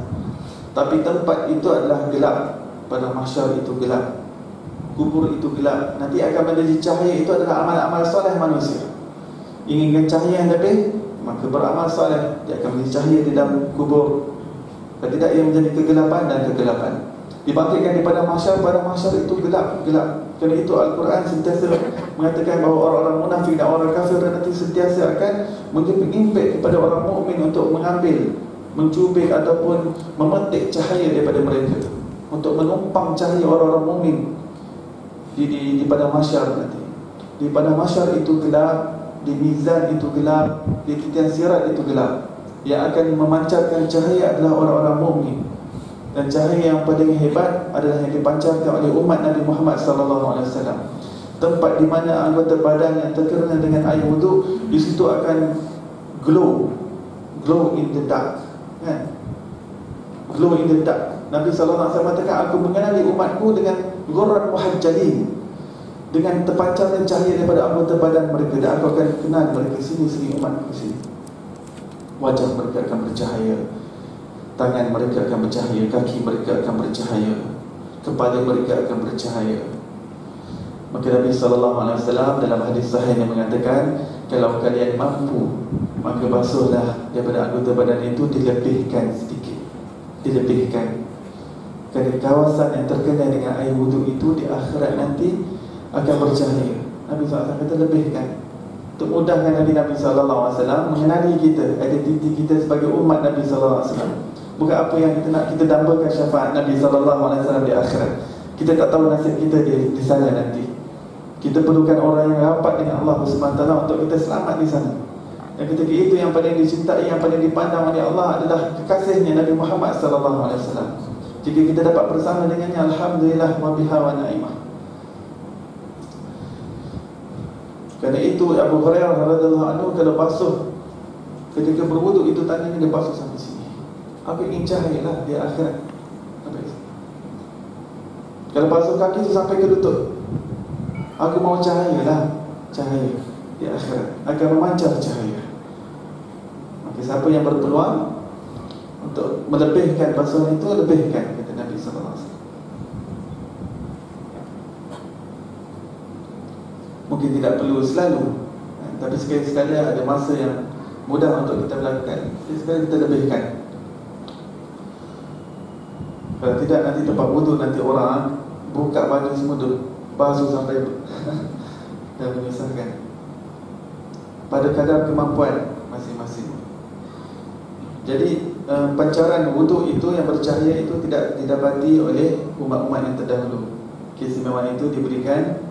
Tapi tempat itu adalah gelap. Pada mahsyar itu gelap, kubur itu gelap. Nanti akan menjadi cahaya itu adalah amal-amal soleh manusia. Inginkan cahaya yang lebih, maka beramal soleh, dia akan menjadi cahaya di dalam kubur. Dan tidak yang menjadi kegelapan dan kegelapan. Dibangkitkan daripada mahsyar, pada mahsyar itu gelap. Kerana itu Al-Quran sentiasa mengatakan bahawa orang-orang munafik dan orang kafir nanti sentiasa akan mengimpit kepada orang mukmin untuk mengambil, mencubit ataupun memetik cahaya daripada mereka, untuk menumpang cahaya orang-orang mukmin di pada mahsyar nanti. Di pada mahsyar itu gelap, di mizan itu gelap, di titian sirat itu gelap. Yang akan memancarkan cahaya adalah orang-orang mukmin. Dan cahaya yang paling hebat adalah yang dipancarkan oleh umat Nabi Muhammad SAW. Tempat di mana anggota badan yang terkena dengan air wudu, di situ akan glow in the dark, kan? Glow in the dark. Nabi SAW mengatakan, aku mengenali umatku dengan ghurran muhajjalin, dengan terpancarnya cahaya daripada anggota badan mereka, dan aku akan kenal mereka. Sini umatku sini. Wajah mereka akan bercahaya, tangan mereka akan bercahaya, kaki mereka akan bercahaya, kepala mereka akan bercahaya. Maka Nabi SAW dalam hadis sahih yang mengatakan, kalau kalian mampu, maka basuhlah daripada anggota badan itu, dilebihkan sedikit, dilebihkan. Kerana kawasan yang terkena dengan air wudu itu di akhirat nanti akan bercahaya. Nabi SAW kata lebihkan, untuk mudahkan Nabi SAW mengenali kita, identiti kita sebagai umat Nabi SAW. Bukan apa yang kita nak, kita dambakan syafaat Nabi SAW di akhirat. Kita tak tahu nasib kita di sana nanti. Kita perlukan orang yang rapat dengan Allah SWT untuk kita selamat di sana. Dan ketika itu yang paling dicintai, yang paling dipandang oleh Allah adalah kekasihnya Nabi Muhammad SAW. Jika kita dapat bersama dengannya, alhamdulillah wa biha wa na'imah. Kerana itu Abu Hurairah radhiyallahu anhu kalau basuh ketika berwudu itu, tangannya dia basuh sampai sini. Aku ingin cahaya lah di akhirat. Kalau basuh kaki itu sampai ke lutut, aku mau cahaya lah, cahaya di akhirat akan memancar cahaya. Maka siapa yang berpeluang untuk melebihkan basuhan itu, lebihkan, kata Nabi SAW. Mungkin tidak perlu selalu, tapi sekali-sekali ada masa yang mudah untuk kita melakukan. Sekali kita lebihkan. Kalau tidak, nanti tempat wudu nanti orang buka baju semua tu, basuh sampai dan menyusahkan. Pada kadar kemampuan masing-masing. Jadi pancaran wudu itu yang bercahaya itu tidak didapati oleh umat-umat yang terdahulu. Keistimewaan itu diberikan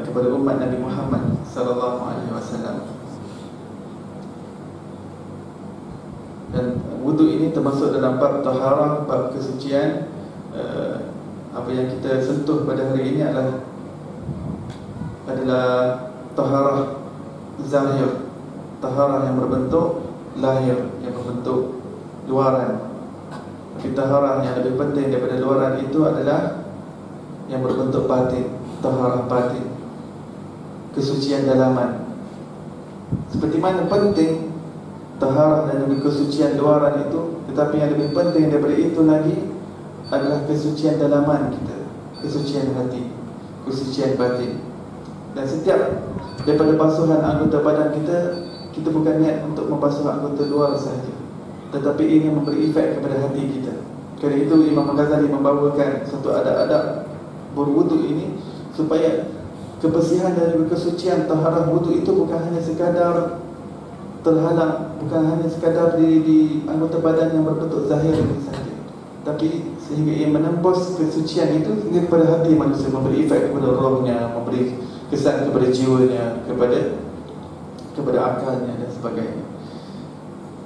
kepada umat Nabi Muhammad SAW. Dan wudu ini termasuk dalam bab taharah, bab kesucian. Apa yang kita sentuh pada hari ini adalah taharah zahir, taharah yang berbentuk lahir, yang berbentuk luaran. Tapi taharah yang lebih penting daripada luaran itu adalah yang berbentuk batin, taharah batin, kesucian dalaman. Seperti mana penting taharah dan kesucian luaran itu, tetapi yang lebih penting daripada itu lagi adalah kesucian dalaman kita, kesucian hati, kesucian batin. Dan setiap daripada basuhan anggota badan kita, kita bukan niat untuk membasuh anggota luar sahaja, tetapi ingin memberi efek kepada hati kita. Kerana itu Imam Ghazali membawakan satu adab-adab berwudu ini, supaya kebersihan dan kesucian taharah wudu itu bukan hanya sekadar terhalang, bukan hanya sekadar di anggota badan yang berbentuk zahir ini sahaja, tapi sehingga ia menembus kesucian itu hingga kepada hati manusia, memberi efek kepada rohnya, memberi kesan kepada jiwanya, kepada akalnya dan sebagainya.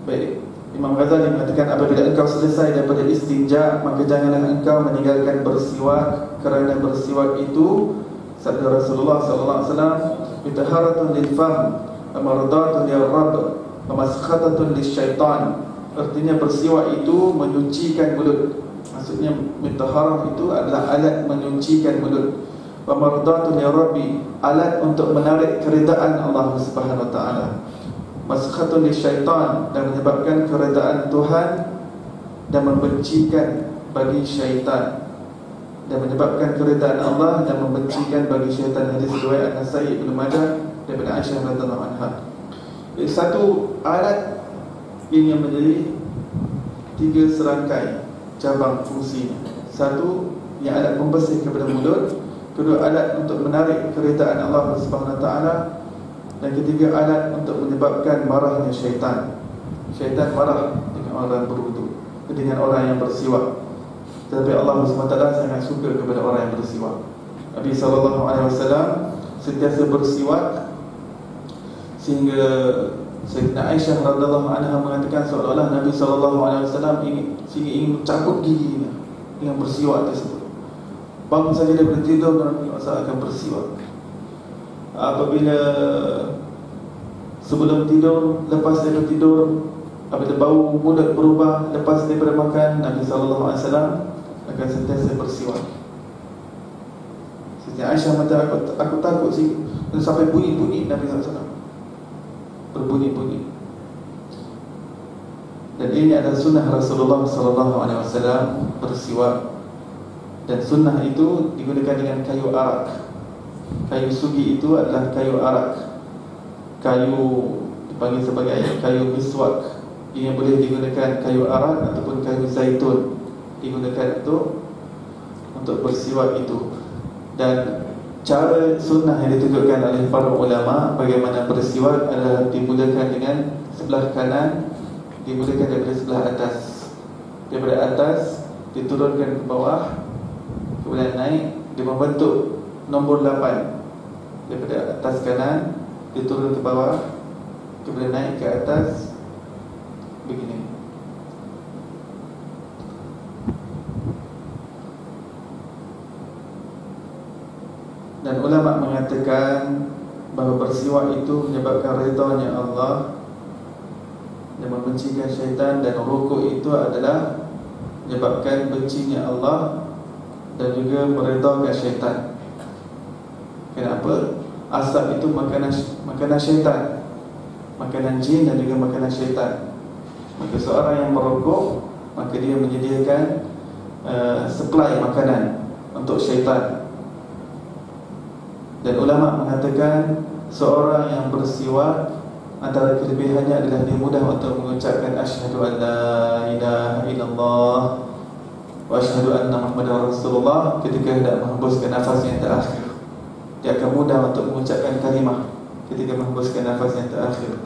Baik, Imam Ghazali mengatakan, apabila engkau selesai daripada istinja, maka janganlah engkau meninggalkan bersiwak, kerana bersiwak itu, sabda Rasulullah sallallahu alaihi wasallam, bitaharatun lil fam, mardatun lir rabb, maskhatatun lisyaitan. Artinya bersiwak itu menyucikan mulut. Maksudnya mitaharah itu adalah alat menyucikan mulut. Wa mardatun lir rabb, alat untuk menarik keridaan Allah Subhanahu wa taala. Maskhatun lisyaitan, dan menyebabkan keredaan Tuhan dan membencikan bagi syaitan, dan menyebabkan keredaan Allah dan membencikan bagi syaitan. Hadis riwayat An-Nasai Ibnu Majah daripada Aisyah radhiyallahu anha. Satu alat ini yang menjadi tiga serangkai cabang fungsinya. Satu, yang alat pembersih kepada mulut. Kedua, alat untuk menarik keredaan Allah Subhanahu wa taala. Dan ketiga, alat untuk menyebabkan marahnya syaitan. Syaitan marah dengan orang berwudu, dengan orang yang bersiwak. Tetapi Allah SWT sangat suka kepada orang yang bersiwak. Nabi SAW sentiasa bersiwak, sehingga Sayyidina Aisyah radhiyallahu anha mengatakan seolah-olah Nabi SAW ingin mencabut giginya dengan bersiwak tersebut. Bangun saja daripada tidur, Nabi SAW akan bersiwak. Apabila sebelum tidur, lepas daripada tidur, apabila bau mulut berubah lepas daripada makan, Nabi SAW akan sentiasa bersiwak. Siti Aisyah mengatakan, aku takut sih sampai bunyi-bunyi Nabi SAW, berbunyi-bunyi. Dan ini adalah sunnah Rasulullah SAW, bersiwak. Dan sunnah itu digunakan dengan kayu arak. Kayu sugi itu adalah kayu arak. Kayu dipanggil sebagai kayu miswak. Ini boleh digunakan kayu arak ataupun kayu zaitun, digunakan untuk bersiwak itu. Dan cara sunnah yang ditunjukkan oleh para ulama bagaimana bersiwak adalah dimulakan dengan sebelah kanan, dimulakan daripada sebelah atas. Daripada atas diturunkan ke bawah, kemudian naik, dia membentuk nombor 8. Daripada atas kanan diturun ke bawah, kemudian naik ke atas, begini. Dan ulama mengatakan bahawa bersiwak itu menyebabkan redanya Allah dan membencikan syaitan, dan rukuk itu adalah menyebabkan bencinya Allah dan juga meredakan syaitan. Kenapa? Asap itu makanan syaitan, makanan jin dan juga makanan syaitan. Maka seorang yang merokok, maka dia menyediakan supply makanan untuk syaitan. Dan ulama mengatakan seorang yang bersiwak, antara kelebihannya adalah dia mudah untuk mengucapkan asyhadu an la ilaha illallah wa asyhadu anna Muhammadar Rasulullah ketika hendak menghembuskan nafas yang terakhir. Dia akan mudah untuk mengucapkan kalimah ketika menghembuskan nafas yang terakhir.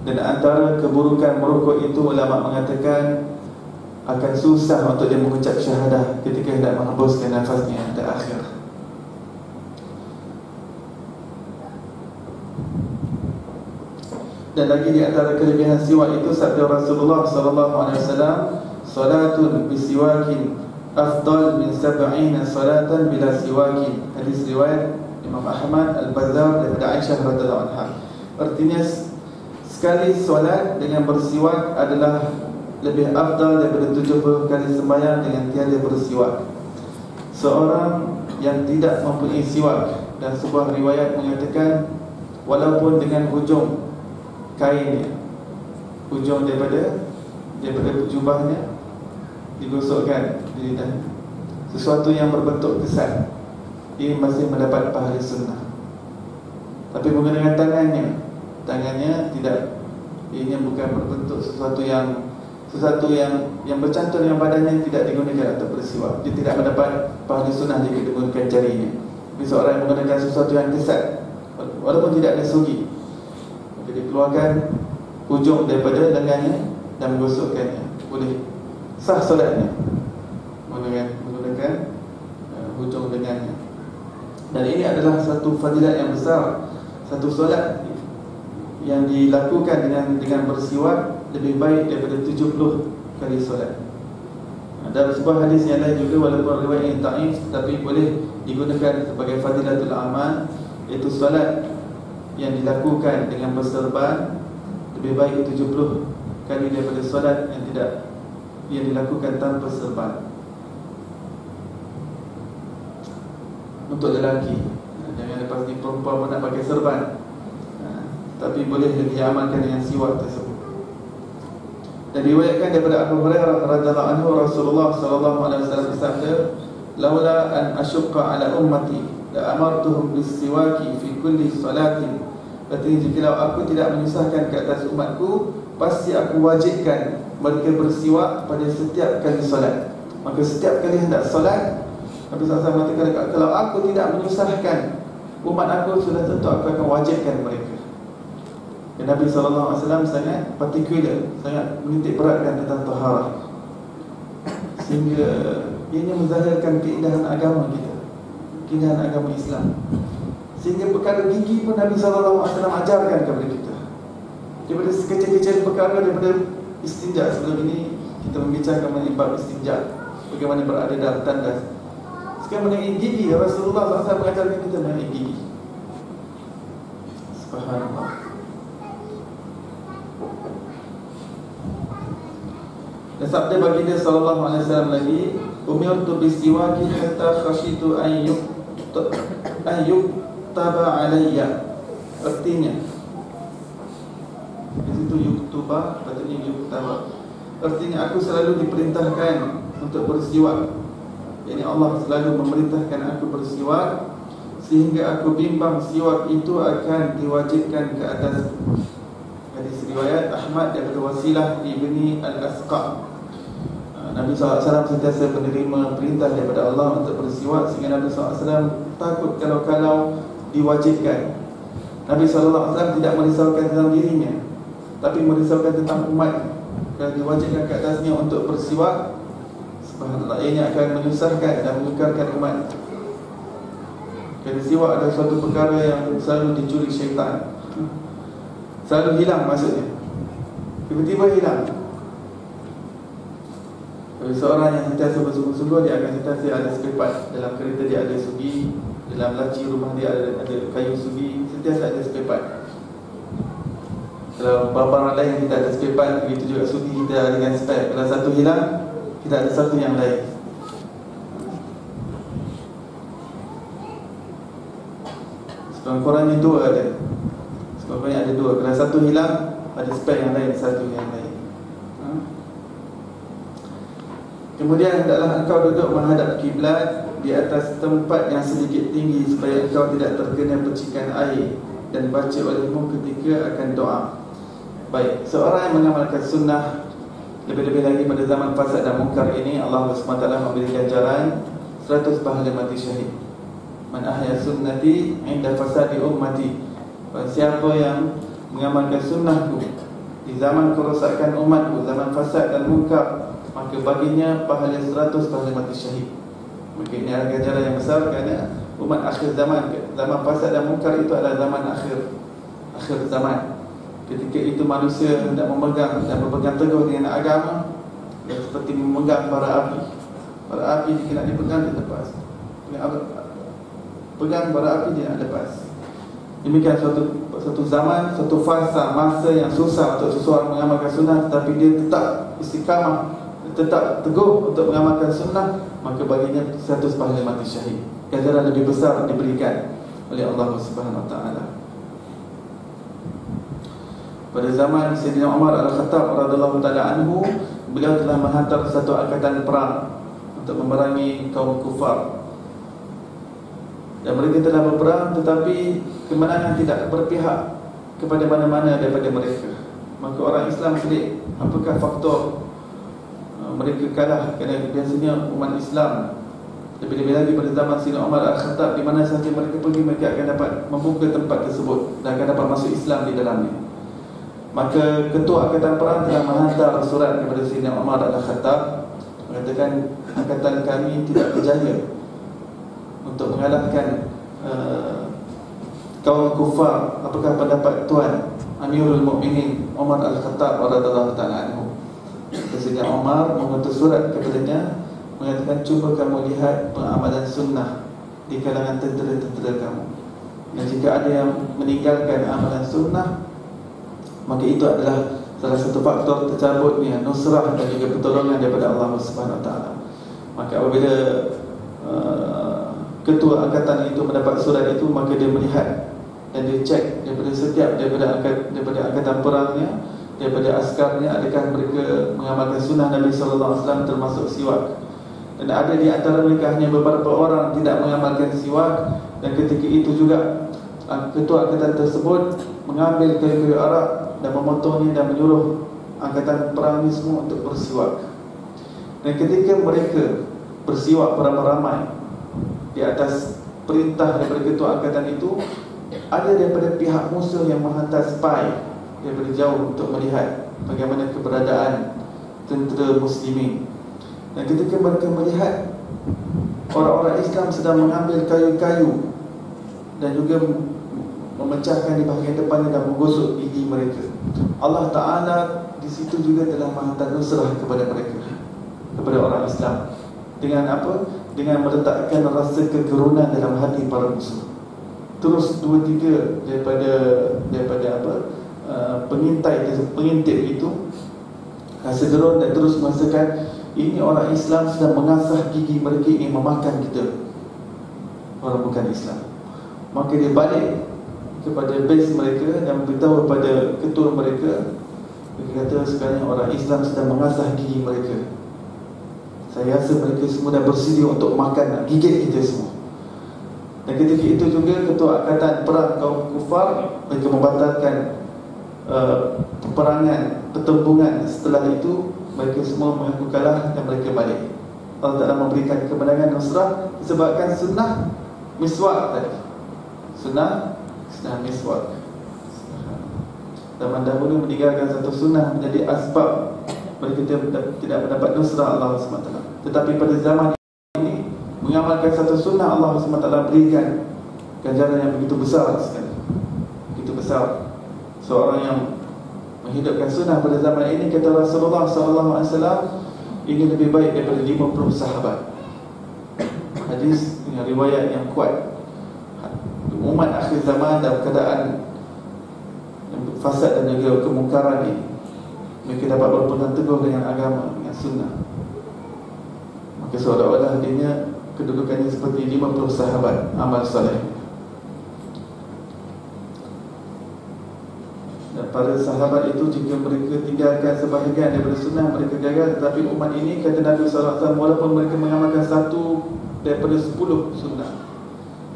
Dan antara keburukan merokok itu, ulama mengatakan akan susah untuk dia mengucap syahadah ketika hendak menghembuskan nafasnya yang terakhir. Dan lagi di antara kelebihan siwak itu, sabda Rasulullah SAW, salatun bisiwakin afdal min 70 salatan bila siwakin. Hadis riwayat Imam Ahmad, Al-Bazzar daripada Aisyah radhiyallahu anha. Artinya sekali solat dengan bersiwak adalah lebih afdal daripada 70 kali sembahyang dengan tiada bersiwak. Seorang yang tidak mempunyai siwak, dan sebuah riwayat mengatakan walaupun dengan hujung kainnya, hujung daripada jubahnya digosokkan di lidah, sesuatu yang berbentuk kesan, dia masih mendapat pahala sunnah. Tapi menggunakan tangannya, tangannya tidak, ini bukan berbentuk sesuatu yang bercantum dengan badannya, tidak digunakan untuk bersiwak. Dia tidak mendapat pahala sunnah jika digunakan jarinya. Tapi seorang yang menggunakan sesuatu yang kesat, walaupun tidak ada sugi, maka dia keluarkan hujung daripada lengannya dan menggosokkannya, boleh sah solatnya menggunakan hujung lengannya. Dan ini adalah satu fadilat yang besar. Satu solat yang dilakukan dengan bersiwak lebih baik daripada 70 kali solat. Dalam sebuah hadis yang lain juga, walaupun riwayat yang dhaif, tapi boleh digunakan sebagai fadilatul amal, iaitu solat yang dilakukan dengan berserban lebih baik 70 kali daripada solat yang dilakukan tanpa serban. Untuk lelaki, jangan lepas ni perempuan pun nak pakai serban, tapi boleh diamalkan dengan siwak tersebut. Dan diriwayatkan daripada Abu Hurairah radhiyallahu anhu, Rasulullah sallallahu alaihi wasallam bersabda, "Laula an asyqa ala ummati la amartuhum bis-siwaki fi kulli salatin." Artinya, jikalau aku tidak menyusahkan ke atas umatku, pasti aku wajibkan mereka bersiwak pada setiap kali solat. Maka setiap kali hendak solat, Nabi SAW mengatakan, kalau aku tidak menyusahkan umat aku, sudah tentu aku akan wajibkan mereka. Dan Nabi SAW sangat partikular, sangat menitik beratkan tentang taharah, sehingga ianya menzahirkan keindahan agama kita, keindahan agama Islam. Sehingga perkara gigi pun Nabi SAW ajarkan kepada kita. Daripada sekecil-kecil perkara, daripada istinja. Sebelum ini kita membicarakan mengenai bab istinja, bagaimana berada dalam tandas. Sekarang mengenai gigi, Rasulullah SAW mengajarkan kita mengenai gigi. Subhanallah. Dan sabda baginda sallallahu alaihi wasallam lagi, umirtu bisiwaki hatta khashitu an yuktaba alayya. Artinya, di situ yuktuba, patutnya yuktaba. Artinya, aku selalu diperintahkan untuk bersiwak. Yani Allah selalu memerintahkan aku bersiwak, sehingga aku bimbang siwak itu akan diwajibkan ke atas. Hadis riwayat Ahmad daripada Wasilah ibni Al-Asqa. Nabi SAW sentiasa menerima perintah daripada Allah untuk bersiwak, sehingga Nabi SAW takut kalau diwajibkan. Nabi SAW tidak merisaukan tentang dirinya, tapi merisaukan tentang umat. Kalau diwajibkan ke atasnya untuk bersiwak, subhanallah, ini akan menyusahkan dan mengukarkan umat. Kerana siwak adalah suatu perkara yang selalu dicuri syaitan, selalu hilang maksudnya, tiba-tiba hilang. Kalau seorang yang sentiasa bersungguh-sungguh, dia akan sentiasa ada sepepat. Dalam kereta dia ada sugi, dalam laci rumah dia ada kayu sugi, sentiasa ada sepepat. Kalau barang lain kita ada sepepat, begitu juga sugi kita dengan spare. Kalau satu hilang, kita ada satu yang lain. Sekurang-kurangnya dua ada. Sekurang-kurangnya ada dua. Kalau satu hilang, ada spare yang lain, satu yang lain. Kemudian hendaklah engkau duduk menghadap kiblat di atas tempat yang sedikit tinggi, supaya engkau tidak terkena percikan air dan baca olehmu ketika akan doa. Baik, seorang yang mengamalkan sunnah, lebih-lebih lagi pada zaman fasad dan mungkar ini, Allah SWT memberi ganjaran 100 pahala mati syahid. Man ahya sunnati inda fasadi ummati. Siapa yang mengamalkan sunnahku di zaman kerosakan umatku, zaman fasad dan mungkar, maka baginya pahala 100 pahala mati syahid. Maka ini adalah ganjaran yang besar, kerana umat akhir zaman, zaman fasad dan mungkar itu adalah zaman akhir zaman. Ketika itu manusia hendak memegang dan berpegang teguh dengan agama, dan seperti memegang bara api. Bara api jika nak dipegang, dia lepas. Pegang bara api, dia nak lepas. Demikian suatu zaman, suatu fasa, masa yang susah untuk seseorang mengamalkan sunnah, tetapi dia tetap istiqamah, tetap teguh untuk mengamalkan sunnah, maka baginya 100 pahala mati syahid. Ganjaran lebih besar diberikan oleh Allah Subhanahu Wa Taala. Pada zaman Sayyidina Umar Al-Khattab radhiyallahu taala anhu, beliau telah menghantar satu angkatan perang untuk memerangi kaum kufar. Dan mereka telah berperang, tetapi kemenangan tidak berpihak kepada mana-mana daripada mereka. Maka orang Islam pelik, apakah faktor mereka kalah? Kerana biasanya umat Islam lebih-lebih lagi pada zaman Sayyidina Umar Al-Khattab, di mana sahaja mereka pergi, mereka akan dapat membuka tempat tersebut dan akan dapat masuk Islam di dalamnya. Maka Ketua Angkatan Perang telah menghantar surat kepada Sayyidina Umar Al-Khattab, mengatakan angkatan kami tidak berjaya untuk mengalahkan kaum kufar. Apakah pendapat Tuan Amirul Mukminin Umar Al-Khattab radhiyallahu ta'ala anhu? Sayyidina Umar mengutus surat kepadanya, mengatakan cuba kamu lihat pengamalan sunnah di kalangan tentera-tentera kamu, dan jika ada yang meninggalkan amalan sunnah, maka itu adalah salah satu faktor tercabutnya nusrah dan juga pertolongan daripada Allah Subhanahu Wa Taala. Maka apabila ketua angkatan itu mendapat surat itu, maka dia melihat dan dia cek daripada setiap daripada angkatan perangnya, daripada askarnya, adakah mereka mengamalkan sunnah Nabi sallallahu alaihi wasallam termasuk siwak. Dan ada di antara mereka hanya beberapa orang tidak mengamalkan siwak, dan ketika itu juga ketua angkatan tersebut mengambil kayu-kayu arak dan memotongnya dan menyuruh angkatan perang ini semua untuk bersiwak. Dan ketika mereka bersiwak beramai-ramai di atas perintah daripada ketua angkatan itu, ada daripada pihak musuh yang menghantar spy daripada jauh untuk melihat bagaimana keberadaan tentera muslimin. Dan ketika mereka melihat orang-orang Islam sedang mengambil kayu-kayu dan juga memecahkan di bahagian depannya dan menggosok gigi mereka, Allah Ta'ala di situ juga telah menghantar nusrah kepada mereka, kepada orang Islam. Dengan apa? Dengan meletakkan rasa kegerunan dalam hati para musuh. Terus 2-3 daripada pengintip itu rasa gerun dan terus merasakan ini orang Islam sedang mengasah gigi mereka, ingin memakan kita, orang bukan Islam. Maka dia balik kepada base mereka dan beritahu kepada ketua mereka. Dia kata sekarang orang Islam sedang mengasah gigi mereka. Saya rasa mereka semua dah bersedia untuk makan, nak gigit kita semua. Dan ketika itu juga ketua angkatan perang kaum kufar, mereka membatalkan peperangan, pertempuran. Setelah itu mereka semua mengaku kalah dan mereka balik. Allah Ta'ala memberikan kemenangan nusrah disebabkan sunnah miswak tadi. Sunnah miswak. Zaman dahulu meninggalkan satu sunnah menjadi asbab mereka tidak mendapat nusrah Allah SWT. Tetapi pada zaman ini, mengamalkan satu sunnah Allah SWT berikan ganjaran yang begitu besar sekali. Begitu besar. Seorang yang menghidupkan sunnah pada zaman ini, kata Rasulullah SAW, ini lebih baik daripada 50 sahabat. Hadis dengan riwayat yang kuat. Umat akhir zaman dalam keadaan fasad dan juga kemungkaran ini, mereka dapat berpegang teguh dengan agama, dengan sunnah. Maka seolah-olah dirinya kedudukannya seperti 50 sahabat amal soleh. Dan para sahabat itu, jika mereka tinggalkan sebahagian daripada sunnah, mereka gagal. Tetapi umat ini, kata Nabi SAW, walaupun mereka mengamalkan 1 daripada 10 sunnah,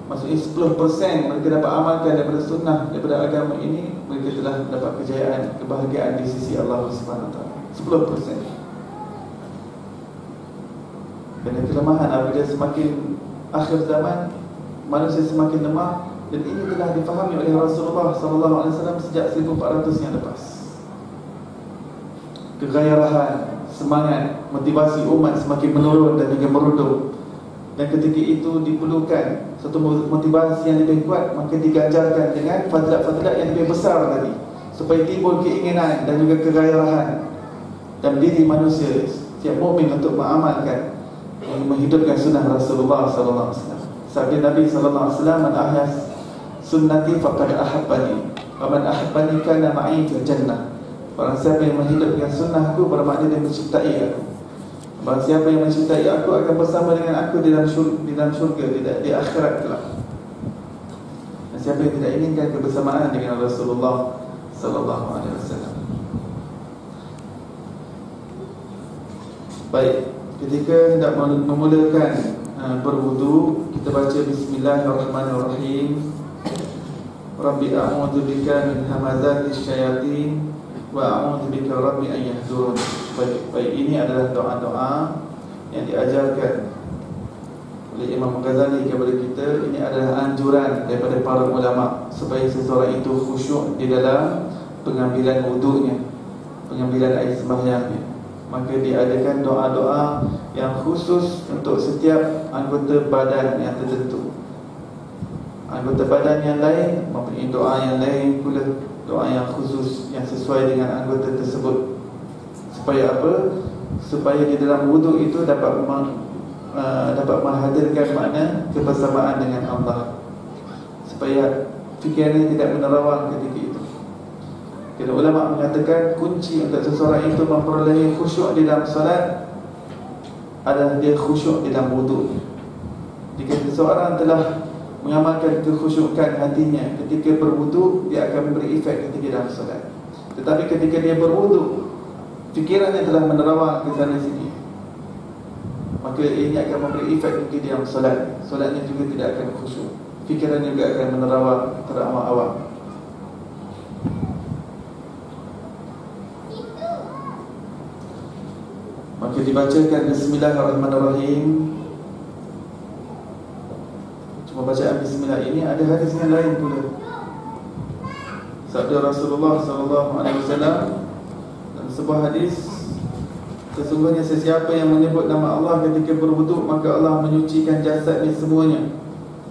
maksudnya 10% mereka dapat amalkan daripada sunnah, daripada agama ini, mereka telah mendapat kejayaan, kebahagiaan di sisi Allah SWT. 10%. Kerana kelemahan apabila semakin akhir zaman, manusia semakin lemah. Dan ini telah difahami oleh Rasulullah SAW sejak 1400 yang lepas. Kegairahan, semangat, motivasi umat semakin menurun dan juga merundum. Dan ketika itu diperlukan satu motivasi yang lebih kuat, maka diganjarkan dengan fadilat-fadilat yang lebih besar tadi, supaya timbul keinginan dan juga kegairahan dalam diri manusia, setiap mukmin untuk mengamalkan, menghidupkan sunnah Rasulullah SAW. Sabda Nabi SAW, man ahya sunnati faqad ahabbani wa man ahabbani kana ma'i fil jannah. Barang siapa yang menghidupkan sunnahku, bermakna dia mencintai aku. Barang siapa yang mencintai aku akan bersama dengan aku di dalam syurga, di akhirat kelak. Dan siapa yang tidak inginkan kebersamaan dengan Rasulullah sallallahu alaihi wasallam. Baik, ketika hendak memulakan berwudu, kita baca bismillahirrahmanirrahim. Rabbi a'udzubika min hamazatis syayatin wa a'udzubika rabbi an yahdurun. Baik, ini adalah doa-doa yang diajarkan oleh Imam Ghazali kepada kita. Ini adalah anjuran daripada para ulama supaya seseorang itu khusyuk di dalam pengambilan wuduknya, pengambilan air sembahyangnya. Maka diadakan doa-doa yang khusus untuk setiap anggota badan yang tertentu. Anggota badan yang lain mempunyai doa yang lain pula, doa yang khusus yang sesuai dengan anggota tersebut. Supaya apa? Supaya di dalam wuduk itu dapat menghadirkan makna kebersamaan dengan Allah, supaya fikirannya tidak menerawang ketika itu. Kerana ulama mengatakan kunci untuk seseorang itu memperolehi khusyuk di dalam solat adalah dia khusyuk di dalam wuduk. Jika seseorang telah mengamalkan kekhusyukan hatinya ketika berwuduk, dia akan memberi efek ketika dalam solat. Tetapi ketika dia berwuduk, fikirannya telah menerawang ke sana sini, maka ini akan memberi efek ketika dalam solat. Solatnya juga tidak akan khusyuk, fikirannya juga akan menerawang terawang-awang. Maka dibacakan Bismillahirrahmanirrahim. Cuma bacaan Bismillah ini ada hadis yang lain pula. Sabda Rasulullah SAW dalam sebuah hadis, sesungguhnya sesiapa yang menyebut nama Allah ketika berwuduk, maka Allah menyucikan jasadnya semuanya.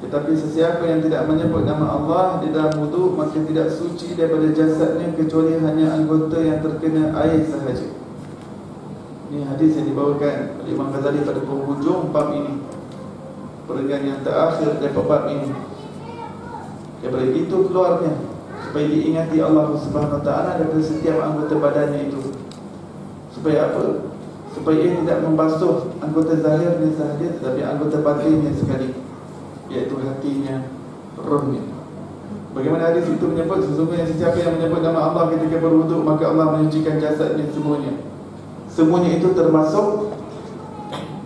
Tetapi sesiapa yang tidak menyebut nama Allah di dalam wuduk, maka tidak suci daripada jasadnya kecuali hanya anggota yang terkena air sahaja. Ini hadis yang dibawakan oleh Imam Ghazali pada penghujung bab ini, perenggan yang terakhir daripada bab ini. Daripada itu keluarnya, supaya diingati Allah Subhanahu Wa Taala daripada setiap anggota badannya itu. Supaya apa? Supaya ia tidak membasuh anggota zahirnya sahaja, tetapi anggota batinnya sekali, iaitu hatinya, rohnya. Bagaimana hadis itu menyebut, sesungguhnya sesiapa yang menyebut nama Allah ketika berwuduk, maka Allah menyucikan jasadnya semuanya. Semuanya itu termasuk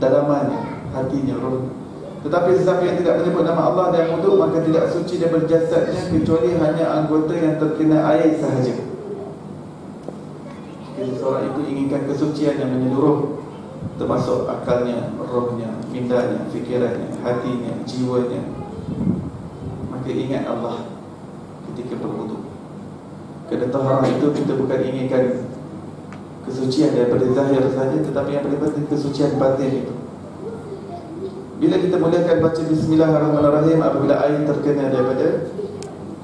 dalamannya, hatinya, rohnya. Tetapi sesiapa yang tidak menyebut nama Allah dalam wuduk, maka tidak suci daripada jasadnya kecuali hanya anggota yang terkena air sahaja. Jadi seorang itu inginkan kesucian yang menyeluruh, termasuk akalnya, rohnya, mindanya, fikirannya, hatinya, jiwanya. Maka ingat Allah ketika berwuduk. Kerana taharah itu kita bukan inginkan kesucian daripada zahir saja, tetapi yang paling penting kesucian batin itu. Bila kita mulakan baca Bismillahirrahmanirrahim apabila air terkena daripada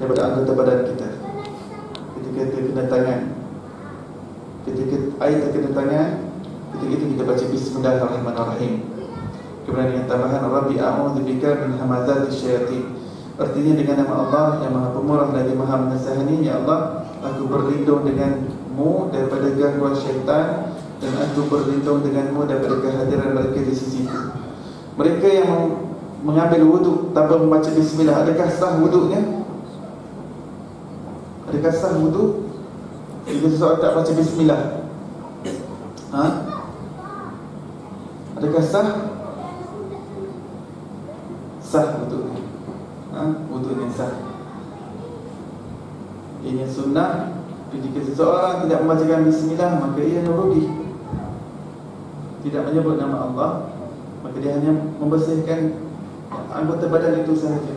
anggota badan kita, ketika terkena tangan, ketika air terkena tangan, ketika itu kita baca Bismillahirrahmanirrahim. Kemudian yang tambahan Rabbi a'udzubika min hamazatis syayatin. Artinya dengan nama Allah yang Maha Pemurah lagi Maha Menasihani, ya Allah, aku berlindung denganmu daripada gangguan syaitan, dan aku berlindung denganmu daripada kehadiran mereka di sisiku. Mereka yang mengambil wuduk tanpa membaca Bismillah, adakah sah wuduknya? Adakah sah wuduk jika seseorang tak baca Bismillah? Adakah sah? Sah wuduknya. Wuduknya sah. Ini sunnah. Jika seseorang tidak membacakan Bismillah, maka ia merugi. Tidak menyebut nama Allah, maka dia hanya membersihkan anggota badan itu sahaja.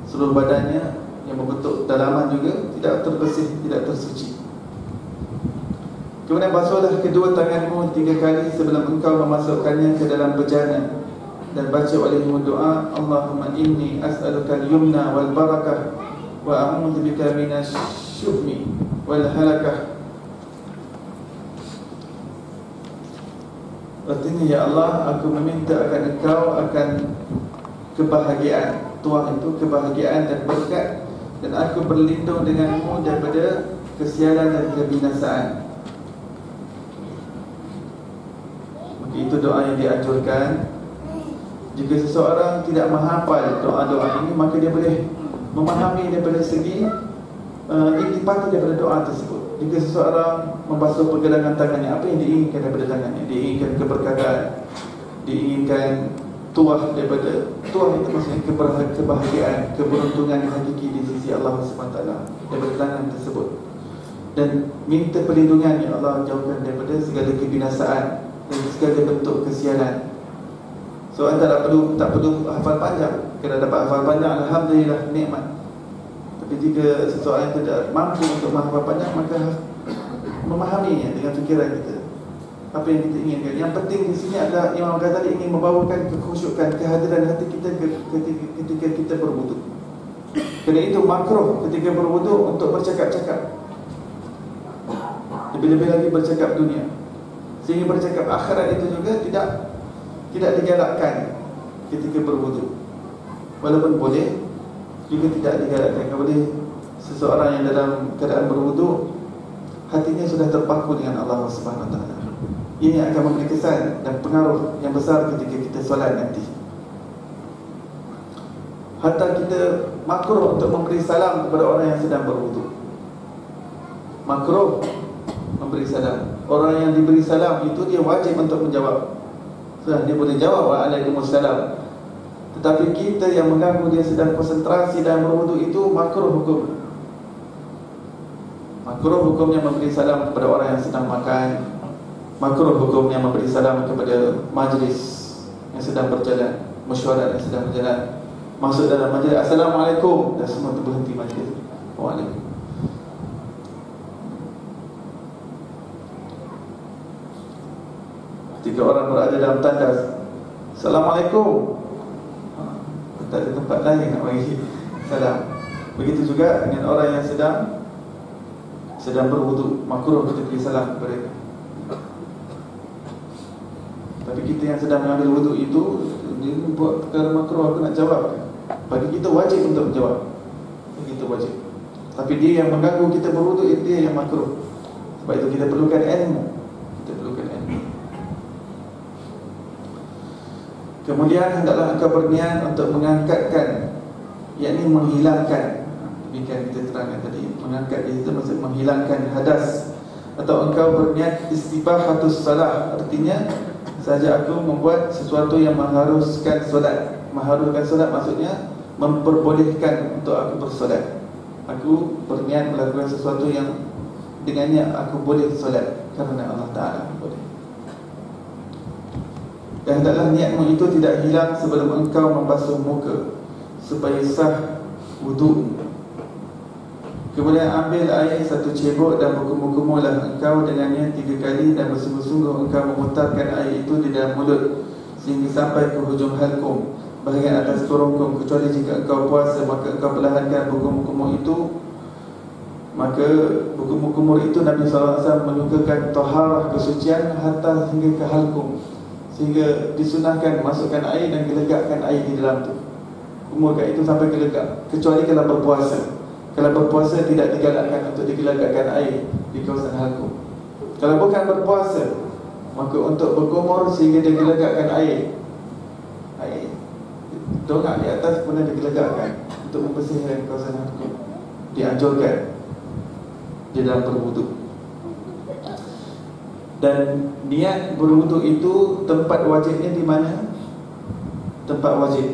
Seluruh badannya yang membentuk dalaman juga tidak terbersih, tidak tersuci. Kemudian basuhlah kedua tanganmu 3 kali sebelum engkau memasukkannya ke dalam bejana, dan baca olehmu doa, Allahumma inni as'aluka al-yumna wal barakah wa a'udzubika minasy syuhmi wal halakah. Artinya, ya Allah, aku meminta akan engkau akan kebahagiaan. Tuhan itu kebahagiaan dan berkat, dan aku berlindung denganmu daripada kesialan dan kebinasaan. Maka itu doa yang dianjurkan. Jika seseorang tidak menghafal doa-doa ini, maka dia boleh memahami daripada segi intipati daripada doa tersebut. Jika seseorang membasuh pergelangan tangannya, apa yang diinginkan daripada tangannya? Diinginkan keberkatan, diinginkan tuah daripada tuah itu maksudnya kebahagiaan, keberuntungan yang hakiki di sisi Allah SWT daripada tangan tersebut. Dan minta perlindungan ya Allah jauhkan daripada segala kebinasaan dan segala bentuk kesialan. So anda tak perlu hafal panjang. Kalau dapat hafal panjang, alhamdulillah, nikmat. Tapi jika seseorang tidak mampu untuk menghafal panjang, maka memahaminya dengan fikiran kita, apa yang kita inginkan. Yang penting di sini adalah Imam Ghazali ingin membawakan kekhusyukan, kehadiran hati kita ketika kita berwuduk. Kerana itu makruh ketika berwuduk untuk bercakap-cakap, lebih-lebih lagi bercakap dunia. Sehingga bercakap akhirat itu juga tidak digalakkan ketika berwuduk. Walaupun boleh, juga tidak digalakkan. Boleh seseorang yang dalam keadaan berwuduk hatinya sudah terpaku dengan Allah SWT. Ini akan memberi kesan dan pengaruh yang besar ketika kita solat nanti. Hatta kita makruh untuk memberi salam kepada orang yang sedang berwuduk. Makruh memberi salam. Orang yang diberi salam itu dia wajib untuk menjawab. Sudah dia boleh jawab waalaikumsalam. Tetapi kita yang mengganggu dia sedang konsentrasi dalam berwuduk itu makruh hukum. Makruh hukumnya memberi salam kepada orang yang sedang makan. Makruh hukumnya memberi salam kepada majlis yang sedang berjalan, mesyuarat yang sedang berjalan. Masuk dalam majlis, assalamualaikum, dan semua tu berhenti majlis. Waalaikumsalam. Tiga orang berada dalam tandas, assalamualaikum, tak ada tempat lain nak bagi salam. Begitu juga dengan orang yang sedang berwuduk, makruh kita beri salam kepada mereka. Tapi kita yang sedang mengambil wuduk itu, dia buat perkara makruh, aku nak jawab. Bagi kita wajib untuk menjawab. Bagi kita wajib. Tapi dia yang mengganggu kita berwuduk, dia yang makruh. Sebab itu kita perlukan ilmu. Kita perlukan ilmu. Kemudian hendaklah engkau berniat untuk mengangkatkan, yakni menghilangkan. Demikian kita terangkan tadi. Mengangkat itu maksud menghilangkan hadas. Atau engkau berniat istibahatus salah. Artinya saja aku membuat sesuatu yang mengharuskan solat. Mengharuskan solat maksudnya memperbolehkan untuk aku bersolat. Aku berniat melakukan sesuatu yang dengannya aku boleh solat kerana Allah Ta'ala boleh. Dan hendaklah niatmu itu tidak hilang sebelum engkau membasuh muka, supaya sah wuduk. Kemudian ambil air 1 cebok dan berkumur-kumurlah engkau dengannya 3 kali, dan bersungguh-sungguh engkau memutarkan air itu di dalam mulut sehingga sampai ke hujung halkum, bahagian atas turungkum. Kecuali jika engkau puasa, maka engkau perlahankan berkumur-kumur itu. Maka berkumur-kumur itu Nabi SAW menyukakan taharah, kesucian, hatta hingga ke halkum, sehingga disunahkan masukkan air dan gelegakkan air di dalam tu. Kumurkan itu sampai gelegak. Kecuali kalau berpuasa. Kalau berpuasa tidak digalakkan untuk digelegakkan air di kawasan halkum. Kalau bukan berpuasa, maka untuk berkumur sehingga dia gelegakkan air dongak di atas, kemudian digelegakkan untuk membersihkan kawasan halkum. Dianjurkan di dalam berwuduk. Dan niat berwuduk itu tempat wajibnya di mana? Tempat wajib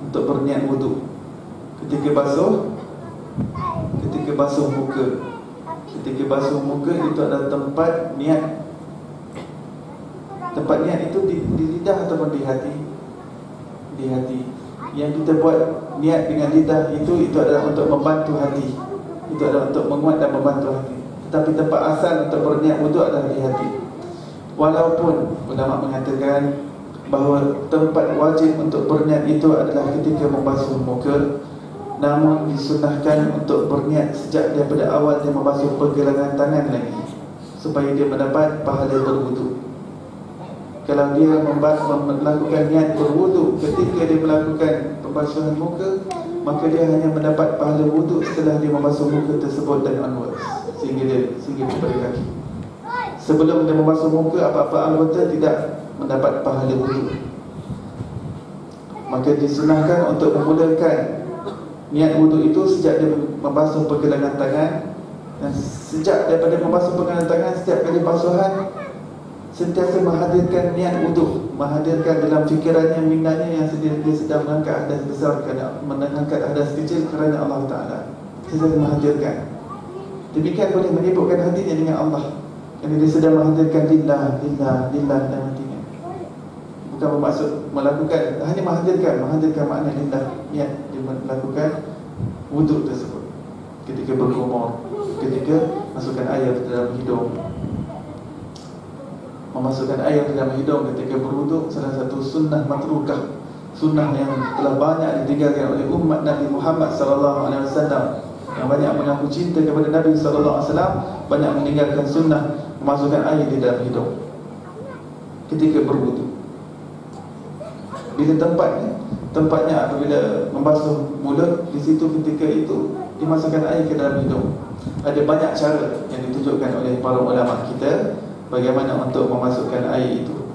untuk berniat wuduk ketika basuh muka. Ketika basuh muka itu adalah tempat niat. Tempat niat itu di lidah ataupun di hati? Di hati. Yang kita buat niat dengan lidah itu adalah untuk membantu hati. Itu adalah untuk menguat dan membantu hati. Tetapi tempat asal untuk berniat wuduk adalah di hati. Walaupun ulama mengatakan bahawa tempat wajib untuk berniat itu adalah ketika membasuh muka, namun disunahkan untuk berniat sejak daripada awal dia membasuh pergelangan tangan lagi, supaya dia mendapat pahala berwuduk. Kalau dia melakukan niat berwuduk ketika dia melakukan pembasuhan muka, maka dia hanya mendapat pahala wuduk setelah dia membasuh muka tersebut dan onwards, sehingga kepada kaki. Sebelum dia membasuh muka, apa-apa anggota tidak mendapat pahala wuduk. Maka disunahkan untuk memulakan niat wuduk itu sejak dia membasuh pergelangan tangan. Dan sejak daripada membasuh pergelangan tangan, setiap kali basuhan sentiasa menghadirkan niat wuduk. menghadirkan dalam fikirannya, minanya yang dia sedang mengangkat hadas besar kerana mengangkat hadas kecil kerana Allah Ta'ala. Dia sedang menghadirkan. Demikian boleh menyibukkan hatinya dengan Allah, kerana dia sedang menghadirkan lillah dalam hatinya. Bukan bermaksud melakukan, hanya menghadirkan makna lillah. Niat dia melakukan wuduk tersebut, ketika berkumur, ketika masukkan air ke dalam hidung. Memasukkan air ke dalam hidung ketika berwuduk salah satu sunnah matrukah, sunnah yang telah banyak ditinggalkan oleh umat Nabi Muhammad SAW, yang banyak mengaku cinta kepada Nabi SAW, banyak meninggalkan sunnah memasukkan air di dalam hidung ketika berwuduk. Bila tempatnya apabila membasuh mulut, di situ ketika itu dimasukkan air ke dalam hidung. Ada banyak cara yang ditunjukkan oleh para ulama kita bagaimana untuk memasukkan air itu.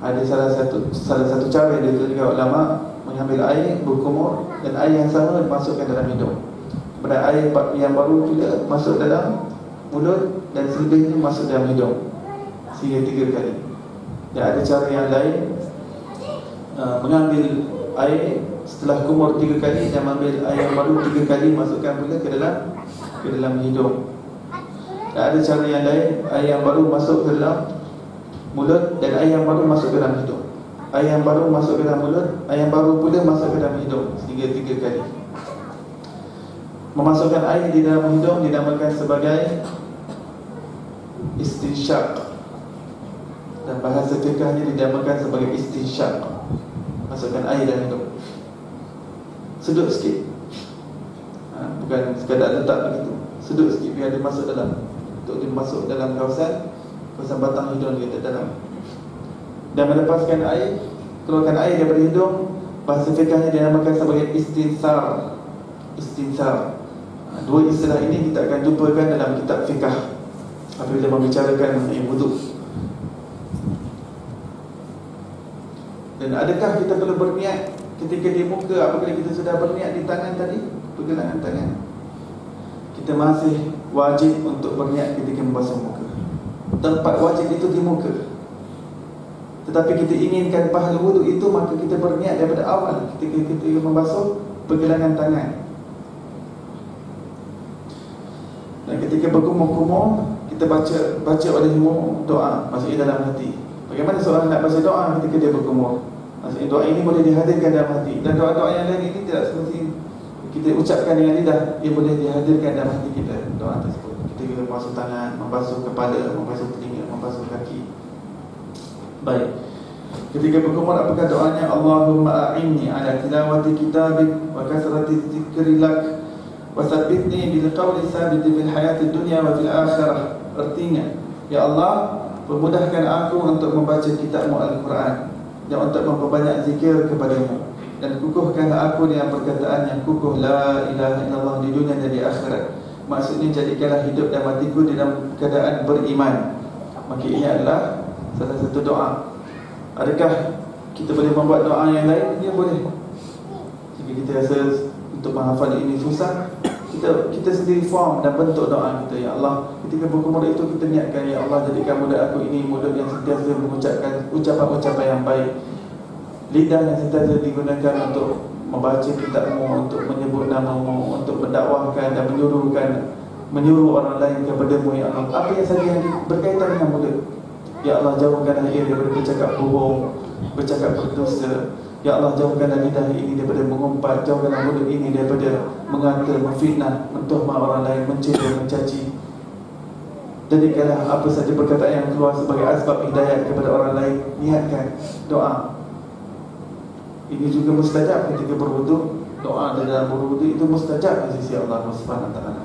Ada salah satu cara yang ditunjukkan ulama, mengambil air berkumur dan air yang sama dimasukkan dalam hidung. Kemudian air yang baru pula masuk dalam mulut dan selebihnya masuk dalam hidung sehingga 3 kali. Dan ada cara yang lain, mengambil air setelah kumur 3 kali dan mengambil air yang baru 3 kali masukkan pula ke dalam hidung. Dan ada cara yang lain, air yang baru masuk ke dalam mulut dan air yang baru masuk ke dalam hidung. Air yang baru masuk ke dalam mulut, air yang baru pula masuk ke dalam hidung sehingga 3 kali. Memasukkan air di dalam hidung dinamakan sebagai istinsyaq, dan bahasa fiqahnya dinamakan sebagai istinsyaq. Masukkan air dalam hidung, sedut sikit, bukan sekadar letak begitu, sedut sikit biar dia masuk dalam, untuk dia masuk dalam kawasan batang hidung dia dalam. Dan melepaskan air, keluarkan air daripada hidung, bahasa fiqahnya dinamakan sebagai istinsar. Dua istilah ini kita akan jumpakan dalam kitab fiqah apabila membicarakan mengenai wuduk. Dan adakah kita perlu berniat ketika di muka apabila kita sudah berniat di tangan tadi, pergelangan tangan? Kita masih wajib untuk berniat ketika membasuh muka. Tempat wajib itu di muka. Tetapi kita inginkan pahala wuduk itu, maka kita berniat daripada awal ketika kita membasuh pergelangan tangan. Dan ketika berkumur-kumur, kita baca olehmu doa, maksudnya dalam hati. Bagaimana seorang nak baca doa ketika dia berkumur? Maksudnya doa ini boleh dihadirkan dalam hati. Dan doa-doa yang lain ini tidak seperti kita ucapkan dengan lidah, ia boleh dihadirkan dalam hati kita, doa tersebut. Kita membasuh tangan, membasuh kepala, membasuh telinga, membasuh kaki. Baik. Ketika berkumur, apakah doanya? Allahumma a'inni ala tilawati kitabik wa kasrati dzikri lak wa tsabbitni bil qawli sabit fil hayati dunya wa fil akhirah. Artinya, ya Allah, permudahkan aku untuk membaca kitab-Mu Al-Quran dan untuk memperbanyak zikir kepadamu, dan kukuhkanlah aku dengan perkataan yang kukuh, la ilaha illallah, di dunia dan di akhirat. Maksudnya, jadikanlah hidup dan matiku dalam keadaan beriman. Maka ini adalah salah satu doa. Adakah kita boleh membuat doa yang lain? Ya, boleh. Jika kita rasa untuk menghafal ini susah, kita sendiri form dan bentuk doa kita. Ya Allah, ketika berkumur itu kita niatkan, ya Allah, jadikan mulut aku ini mulut yang sentiasa mengucapkan ucapan-ucapan yang baik, lidah yang sentiasa digunakan untuk membaca kitab-Mu, untuk menyebut nama-Mu, untuk mendakwahkan dan menyuruh orang lain kepada-Mu. Ya Allah, apa yang saja yang berkaitan dengan mulut, ya Allah, jauhkanlah ia daripada bercakap bohong, bercakap berdosa. Ya Allah, jauhkanlah lidah ini daripada mengumpat, jauhkanlah mulut ini daripada mengata, memfitnah, mentuhmah orang lain, mencela, mencaci. Jadikanlah apa saja perkataan yang keluar sebagai asbab hidayat kepada orang lain. Niatkan doa. Ini juga mustajab ketika berwuduk. Doa dalam berwuduk itu mustajab di sisi Allah Subhanahu wa taala.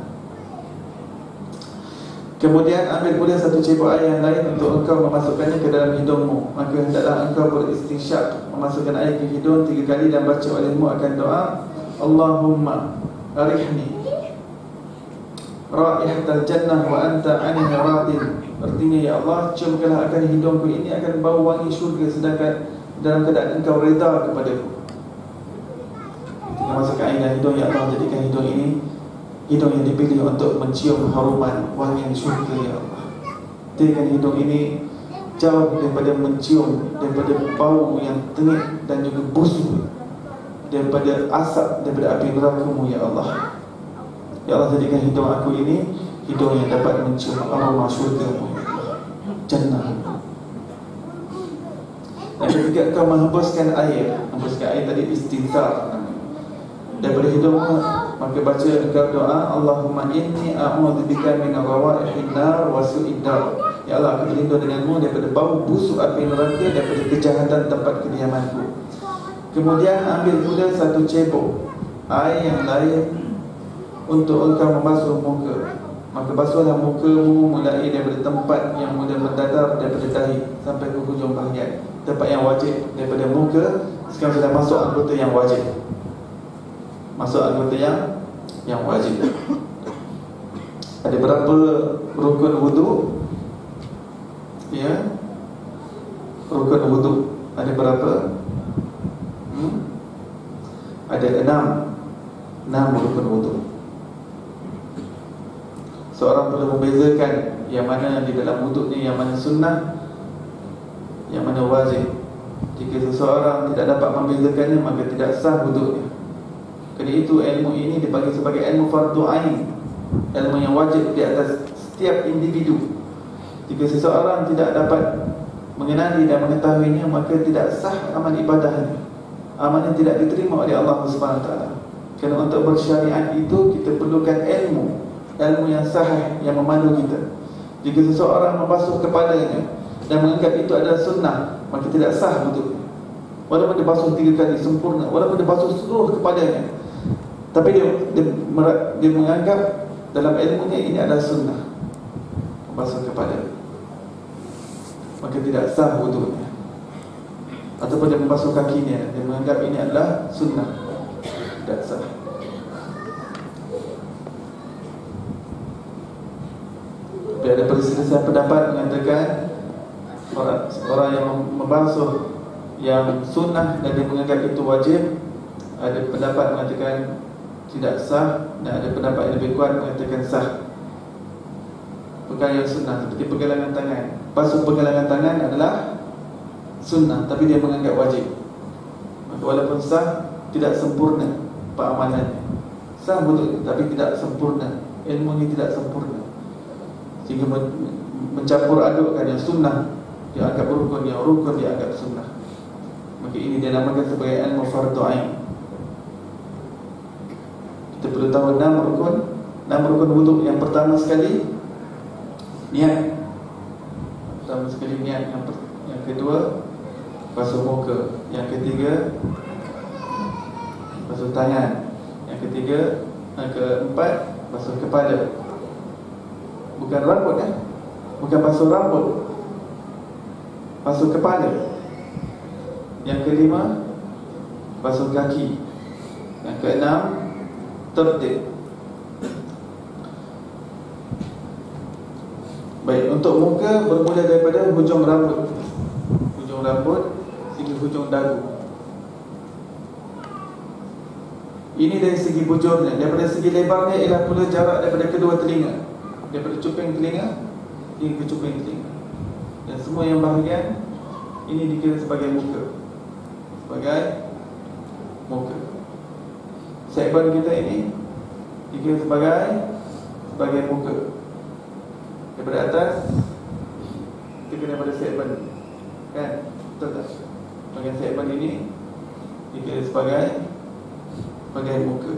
Kemudian ambil pula satu cebok air yang lain untuk engkau memasukkannya ke dalam hidungmu. Maka hendaklah engkau beristinsyaq, memasukkan air ke hidung 3 kali dan baca olehmu akan doa, Allahumma arihni raihatal jannah wa anta anni radin. Artinya, ya Allah, ciumkanlah akan hidungku ini akan bau wangi syurga, sedangkan dalam keadaan engkau reda kepadaku. Ketika masukkan air dalam hidung, ya Allah, jadikan hidung ini hidung yang dipilih untuk mencium haruman wangian syurga, ya Allah. Jadikan hidung ini jauh daripada mencium, daripada bau yang tengik dan juga busuk, daripada asap, daripada api neraka-Mu ya Allah. Ya Allah, jadikan hidung aku ini hidung yang dapat mencium aroma syurga-Mu ya Allah, jannah. Dan ketiga, Kau menghembuskan air. Hembuskan air tadi istinthar daripada hidung-Mu. Maka baca engkau doa, Allahumma inni a'udzubika min rawaihin nar wa su'id dar. Ya Allah, aku berlindung denganmu daripada bau busuk api neraka, daripada kejahatan tempat kediamanku. Kemudian ambil pula satu cebok air yang lain untuk engkau membasuh muka. Maka basuhlah muka-Mu mulai daripada tempat yang mudah mendadar, daripada dahi sampai ke hujung bahagian. Tempat yang wajib daripada muka, sekarang sudah masuk anggota yang wajib. Masuk anggota yang wajib. Ada berapa rukun wudu? Ya, rukun wudu ada berapa? Ada 6 rukun wudu. Seorang perlu membezakan yang mana di dalam wudu ni, yang mana sunnah, yang mana wajib. Jika seseorang tidak dapat membezakannya, maka tidak sah wudunya. Kerana itu ilmu ini dipanggil sebagai ilmu fardu ain, ilmu yang wajib di atas setiap individu. Jika seseorang tidak dapat mengenali dan mengetahuinya, maka tidak sah amal ibadahnya. Amalnya tidak diterima oleh Allah SWT. Kerana untuk bersyariat itu kita perlukan ilmu yang sahih, yang memandu kita. Jika seseorang membasuh kepalanya dan menganggap itu adalah sunnah, maka tidak sah wudu. Walaupun dia basuh 3 kali sempurna, walaupun dia basuh seluruh kepalanya, tapi dia menganggap dalam ilmunya ini adalah sunnah, membasuh kepala, maka tidak sah wudunya. Ataupun dia membasuh kakinya, dia menganggap ini adalah sunnah, tidak sah. Tapi ada perselisihan pendapat mengatakan orang yang membasuh yang sunnah dan dia menganggap itu wajib, ada pendapat mengatakan tidak sah, dan ada pendapat yang lebih kuat mengatakan sah. Perkara yang sunnah seperti pergelangan tangan, basuh pergelangan tangan adalah sunnah, tapi dia menganggap wajib. Maka walaupun sah, tidak sempurna amalannya. Sah betul, tapi tidak sempurna, ilmu ini tidak sempurna, sehingga mencampur adukkan yang sunnah dia anggap rukun, yang rukun dia anggap sunnah. Maka ini dia namakan sebagai ilmu fardu ain. Kita perlu tahu 6 rukun wudu. Yang pertama sekali niat. Pertama sekali niat. Yang kedua basuh muka. Yang ketiga basuh tangan. Yang ketiga, yang keempat basuh kepala. Bukan rambut bukan basuh rambut, basuh kepala. Yang kelima basuh kaki. Yang keenam tertib. Baik, untuk muka bermula daripada hujung rambut sehingga hujung dagu. Ini dari segi bujurnya. Daripada segi lebarnya ialah pula jarak daripada kedua telinga, daripada cuping telinga hingga ke cuping telinga. Dan semua yang bahagian ini dikira sebagai muka. Segmen kita ini dikira sebagai muka. Daripada atas kita kena pada segmen, kan? Betul tak? Bahagian segmen ini dikira sebagai muka.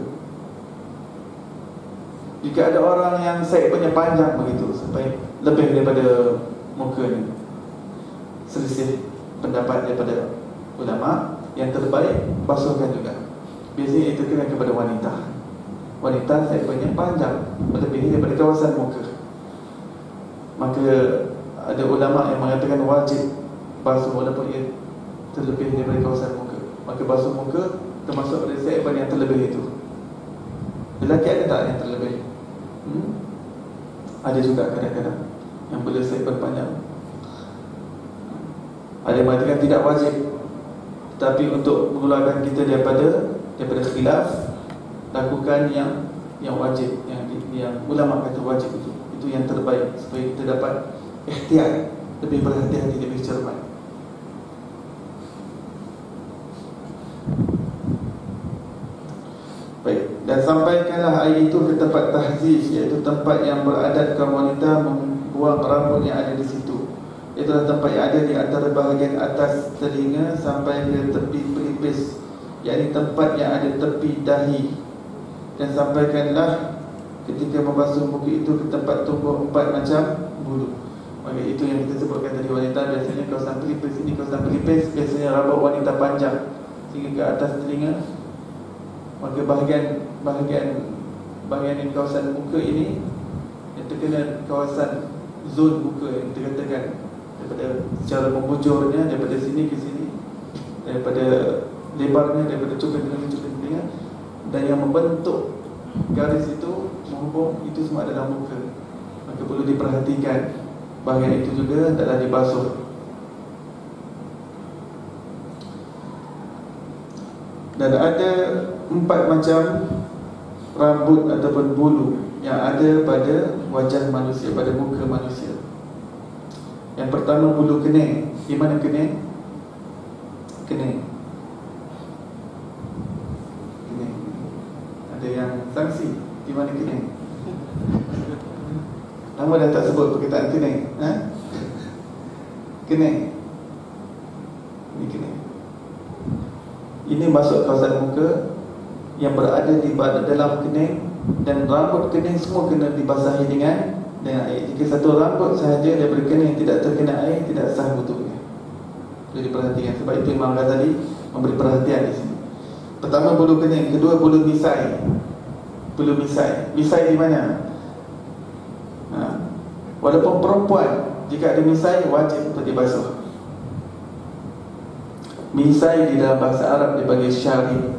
Jika ada orang yang segmennya panjang begitu sampai lebih daripada muka ni, selisih pendapat daripada ulama. Yang terbaik basuhkan juga. Biasanya itu kena kepada wanita. Wanita segmennya panjang melebihi daripada kawasan muka. Maka ada ulama yang mengatakan wajib basuh walaupun ia terlebih daripada kawasan muka. Maka basuh muka termasuk pada segmen yang terlebih itu. Lelaki ada tak yang terlebih? Ada juga kadang-kadang yang boleh segmen panjang. Ada yang mengatakan tidak wajib, tapi untuk mengeluarkan kita daripada khilaf, lakukan yang wajib, yang ulama kata wajib itu yang terbaik, supaya kita dapat ikhtiar lebih berhati-hati, lebih cermat. Baik, dan sampaikanlah air itu ke tempat tahziz, iaitu tempat yang beradat kaum wanita membuang rambut yang ada di situ. Itulah tempat yang ada di antara bahagian atas telinga sampai ke tepi pelipis, yakni tempat yang ada tepi dahi. Dan sampaikanlah ketika membasuh muka itu ke tempat tumbuh 4 macam bulu. Maka itu yang kita sebutkan tadi, wanita biasanya kawasan pelipis ini, kawasan pelipis biasanya rambut wanita panjang sehingga ke atas telinga. Maka bahagian kawasan muka ini yang terkena kawasan zon muka yang dikatakan daripada secara membujurnya daripada sini ke sini, daripada lebarnya, daripada cukar telinga, dan yang membentuk garis itu menghubung, itu semua adalah muka. Maka perlu diperhatikan bahagian itu juga adalah dibasuh. Dan ada 4 macam rambut ataupun bulu yang ada pada wajah manusia, pada muka manusia. Yang pertama, bulu kening. Di mana kening? Kening. Kening. Ada yang sangsi. Di mana kening? Lama dah tak sebut perkataan kening. Kening. Ini kening. Ini masuk kawasan muka yang berada di dalam kening, dan rambut kening semua kena dibasahi dengan air. Jika satu rambut sahaja daripada kening tidak terkena air, tidak sah wudunya. Perlu diperhatikan. Sebab itu Imam Ghazali memberi perhatian di sini. Pertama, bulu kening. Kedua, bulu misai. Bulu misai. Misai di mana? Walaupun perempuan, jika ada misai, wajib untuk dibasuh. Misai di dalam bahasa Arab dipanggil syarib.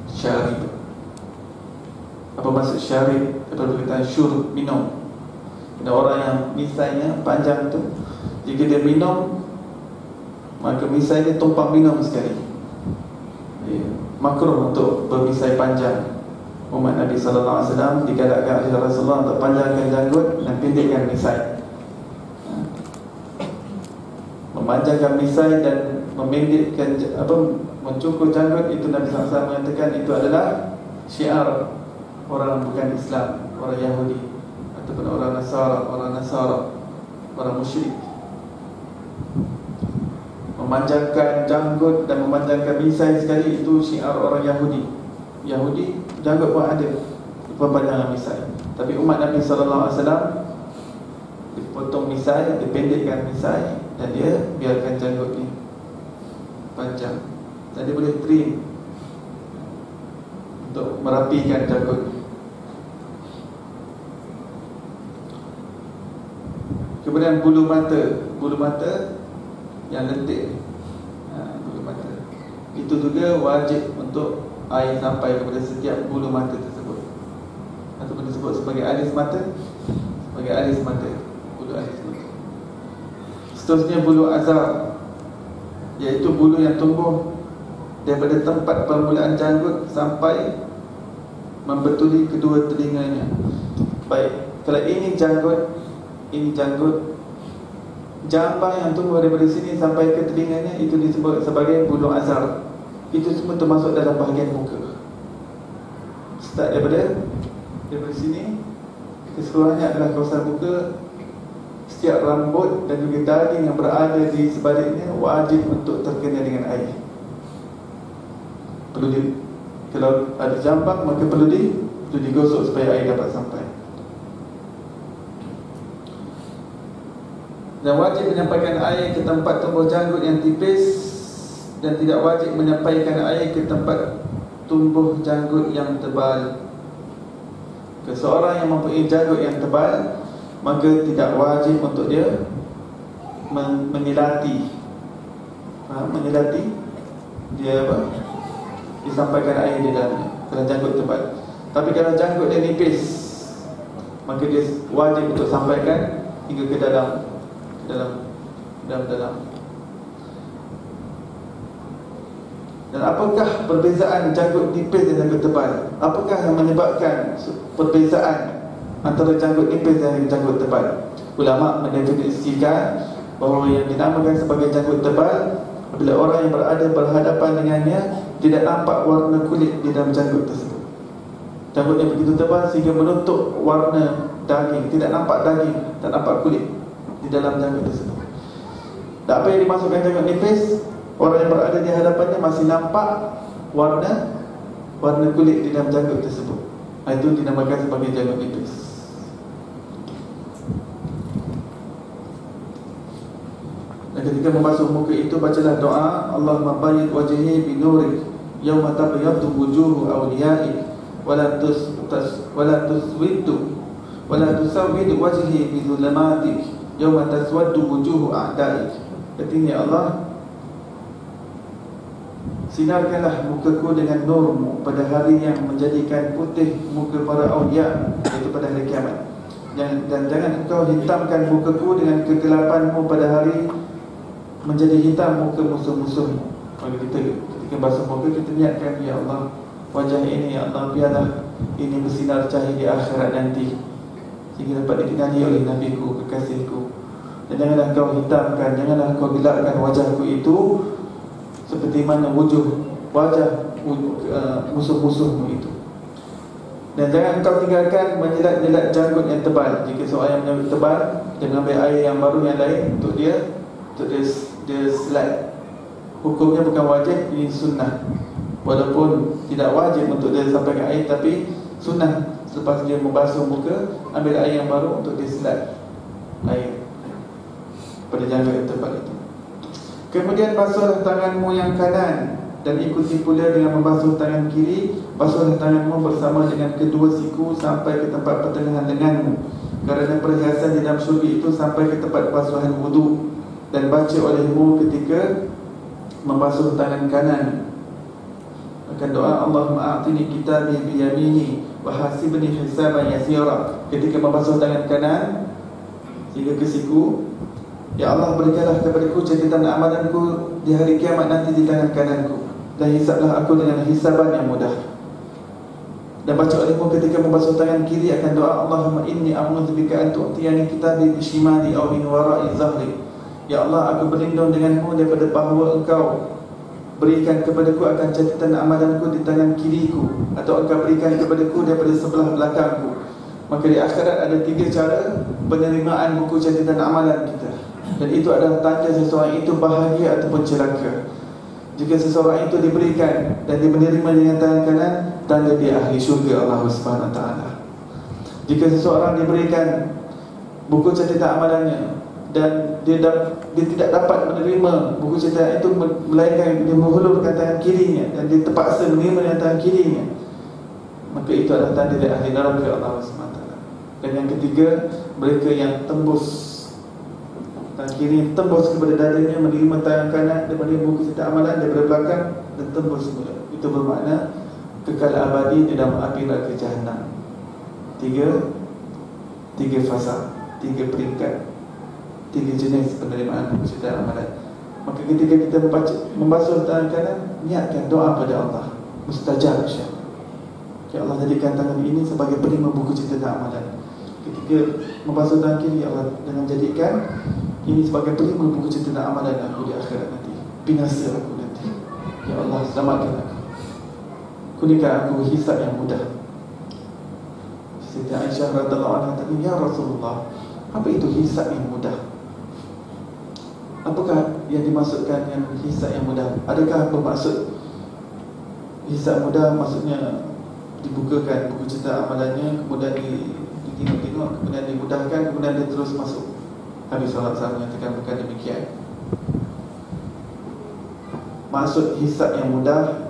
Syarib. Apa maksud syarib? Daripada perkataan syurub, minum. Dan orang yang misainya panjang tu, jika dia minum, maka misainya tumpang minum sekali. Makruh untuk bermisai panjang. Umat Nabi SAW digalakkan oleh Rasulullah untuk panjangkan janggut dan pendekkan misai. Memanjangkan misai dan memendekkan mencukur janggut, itu Nabi SAW mengatakan itu adalah syiar orang bukan Islam, orang Yahudi ataupun orang Nasara, orang musyrik. Memanjangkan janggut dan memanjangkan misai sekali, itu syiar orang Yahudi. Yahudi janggut pun ada pemanjangan misai. Tapi umat Nabi SAW dipotong misai, dipendekkan misai, dan dia biarkan janggut ni panjang. Dan dia boleh trim untuk merapikan janggut. Kemudian bulu mata. Bulu mata yang lentik, bulu mata itu juga wajib untuk air sampai kepada setiap bulu mata tersebut, ataupun disebut sebagai alis mata. Sebagai alis mata, bulu alis mata. Seterusnya bulu azhar, iaitu bulu yang tumbuh daripada tempat permulaan janggut sampai membetuli kedua telinganya. Baik, kalau ini janggut, jambang yang tumbuh daripada sini sampai ke telinganya, itu disebut sebagai bulu azhar. Itu semua termasuk dalam bahagian muka. Start daripada sini, keseluruhannya adalah kawasan muka. Setiap rambut dan juga daging yang berada di sebaliknya wajib untuk terkena dengan air. Kalau ada jambang, maka perlu digosok supaya air dapat sampai. Dan wajib menyampaikan air ke tempat tumbuh janggut yang tipis, dan tidak wajib menyampaikan air ke tempat tumbuh janggut yang tebal. Seseorang yang mempunyai janggut yang tebal, maka tidak wajib untuk dia menyilati. Menyilati dia disampaikan air di dalamnya kalau janggut tebal. Tapi kalau janggut dia nipis, maka dia wajib untuk sampaikan hingga ke dalam. Dan apakah perbezaan janggut nipis dan janggut tebal? Apakah yang menyebabkan perbezaan antara janggut nipis dan janggut tebal? Ulama mendefinisikan bahawa yang dinamakan sebagai janggut tebal, bila orang yang berada berhadapan dengannya tidak nampak warna kulit di dalam janggut tersebut. Janggut yang begitu tebal sehingga menutup warna daging, tidak nampak daging, tak nampak kulit di dalam janggut tersebut. Dan apa yang dimasukkan janggut nipis, orang yang berada di hadapannya masih nampak warna kulit di dalam janggut tersebut. Itu dinamakan sebagai janggut nipis. Dan ketika membasuh muka itu, bacalah doa, Allahumma bayyid wajhi bi nurik yawma tabyaddu wujuhu awliyaik wa la tusawwid wajhi bi dhulamatik yawma taswaddu wujuhu a'daik. Artinya, Allah, sinarkanlah mukaku dengan nurmu pada hari yang menjadikan putih muka para awliya, iaitu pada hari kiamat. Dan jangan engkau hitamkan mukaku dengan kegelapanmu pada hari menjadi hitam muka musuh-musuhmu. Maka ketika basuh muka, kita niatkan, ya Allah, wajah ini, ya Allah, biarlah ini bersinar cahaya di akhirat nanti, sehingga dapat dikenali oleh Nabiku, kekasihku. Dan janganlah kau hitamkan, janganlah kau gelapkan wajahku itu seperti mana wajah musuh-musuhmu itu. Dan jangan kau tinggalkan menjilat-jilat janggut yang tebal. Jika seorang yang janggut tebal, jangan ambil air yang baru yang lain untuk dia slide. Hukumnya bukan wajib, ini sunnah. Walaupun tidak wajib untuk dia sampaikan air, tapi sunnah. Selepas dia membasuh muka, ambil air yang baru untuk dia slide air pada janggut yang tebal itu. Kemudian basuhlah tanganmu yang kanan, dan ikuti pula dengan membasuh tangan kiri. Basuhlah tanganmu bersama dengan kedua siku sampai ke tempat pertengahan lenganmu, kerana perhiasan di dalam syurga itu sampai ke tempat basuhan wudu. Dan baca olehmu ketika membasuh tangan kanan akan doa, Allahumma a'tini kitabi biyamini wa hasibni hisaban yasira. Ketika membasuh tangan kanan sehingga ke siku, ya Allah, berikanlah kepadaku catatan amalanku di hari kiamat nanti di tangan kananku, dan hisablah aku dengan hisaban yang mudah. Dan baca olehmu ketika membasuh tangan kiri akan doa, Allahumma inni a'udzubika an tu'tiyani kitabi bishimali aw min wara'i zahri. Ya Allah, aku berlindung denganmu daripada bahawa engkau berikan kepadaku akan catatan amalanku di tangan kiriku, atau engkau berikan kepadaku daripada sebelah belakangku. Maka di akhirat ada 3 cara penerimaan buku catatan amalan kita, dan itu adalah tanda seseorang itu bahagia ataupun celaka. Jika seseorang itu diberikan dan dia menerima dengan tangan kanan, tanda dia ahli syurga Allah Subhanahu Wa Taala. Jika seseorang diberikan buku catatan amalannya dan dia tidak dapat menerima buku catatan itu, melainkan dia menghulurkan tangan kirinya dan dia terpaksa menerima dengan tangan kirinya, maka itu adalah tanda dia ahli neraka Allah Subhanahu Wa Taala. Dan yang ketiga, mereka yang tembus tangan kiri, tembus kepada dadanya, menerima tangan kanan dan menerima buku catatan amalan daripada belakang dan tembus semula. Itu bermakna kekal abadi di dalam api neraka Jahannam. Tiga fasa, 3 peringkat, 3 jenis penerimaan buku catatan amalan. Maka ketika kita membasuh tangan kanan, niatkan doa pada Allah, mustajab insya-Allah. Ya Allah, jadikan tangan ini sebagai penerima buku catatan amalan. Ketika membasuh tangan kiri, ya Allah, dengan jadikan ini sebagai penerima buku catatan amalan aku di akhirat nanti. Binasa aku nanti, ya Allah, selamatkan aku. Kurniakan aku hisab yang mudah. Siti Aisyah radhiyallahu anha tanya, ya Rasulullah, apa itu hisab yang mudah? Apakah yang dimaksudkan yang hisab yang mudah? Adakah bermaksud hisab mudah maksudnya dibukakan buku catatan amalannya, kemudian ditengok-tengok, kemudian dimudahkan, kemudian dia terus masuk? Habis salat saya menyatakan bukan demikian. Maksud hisab yang mudah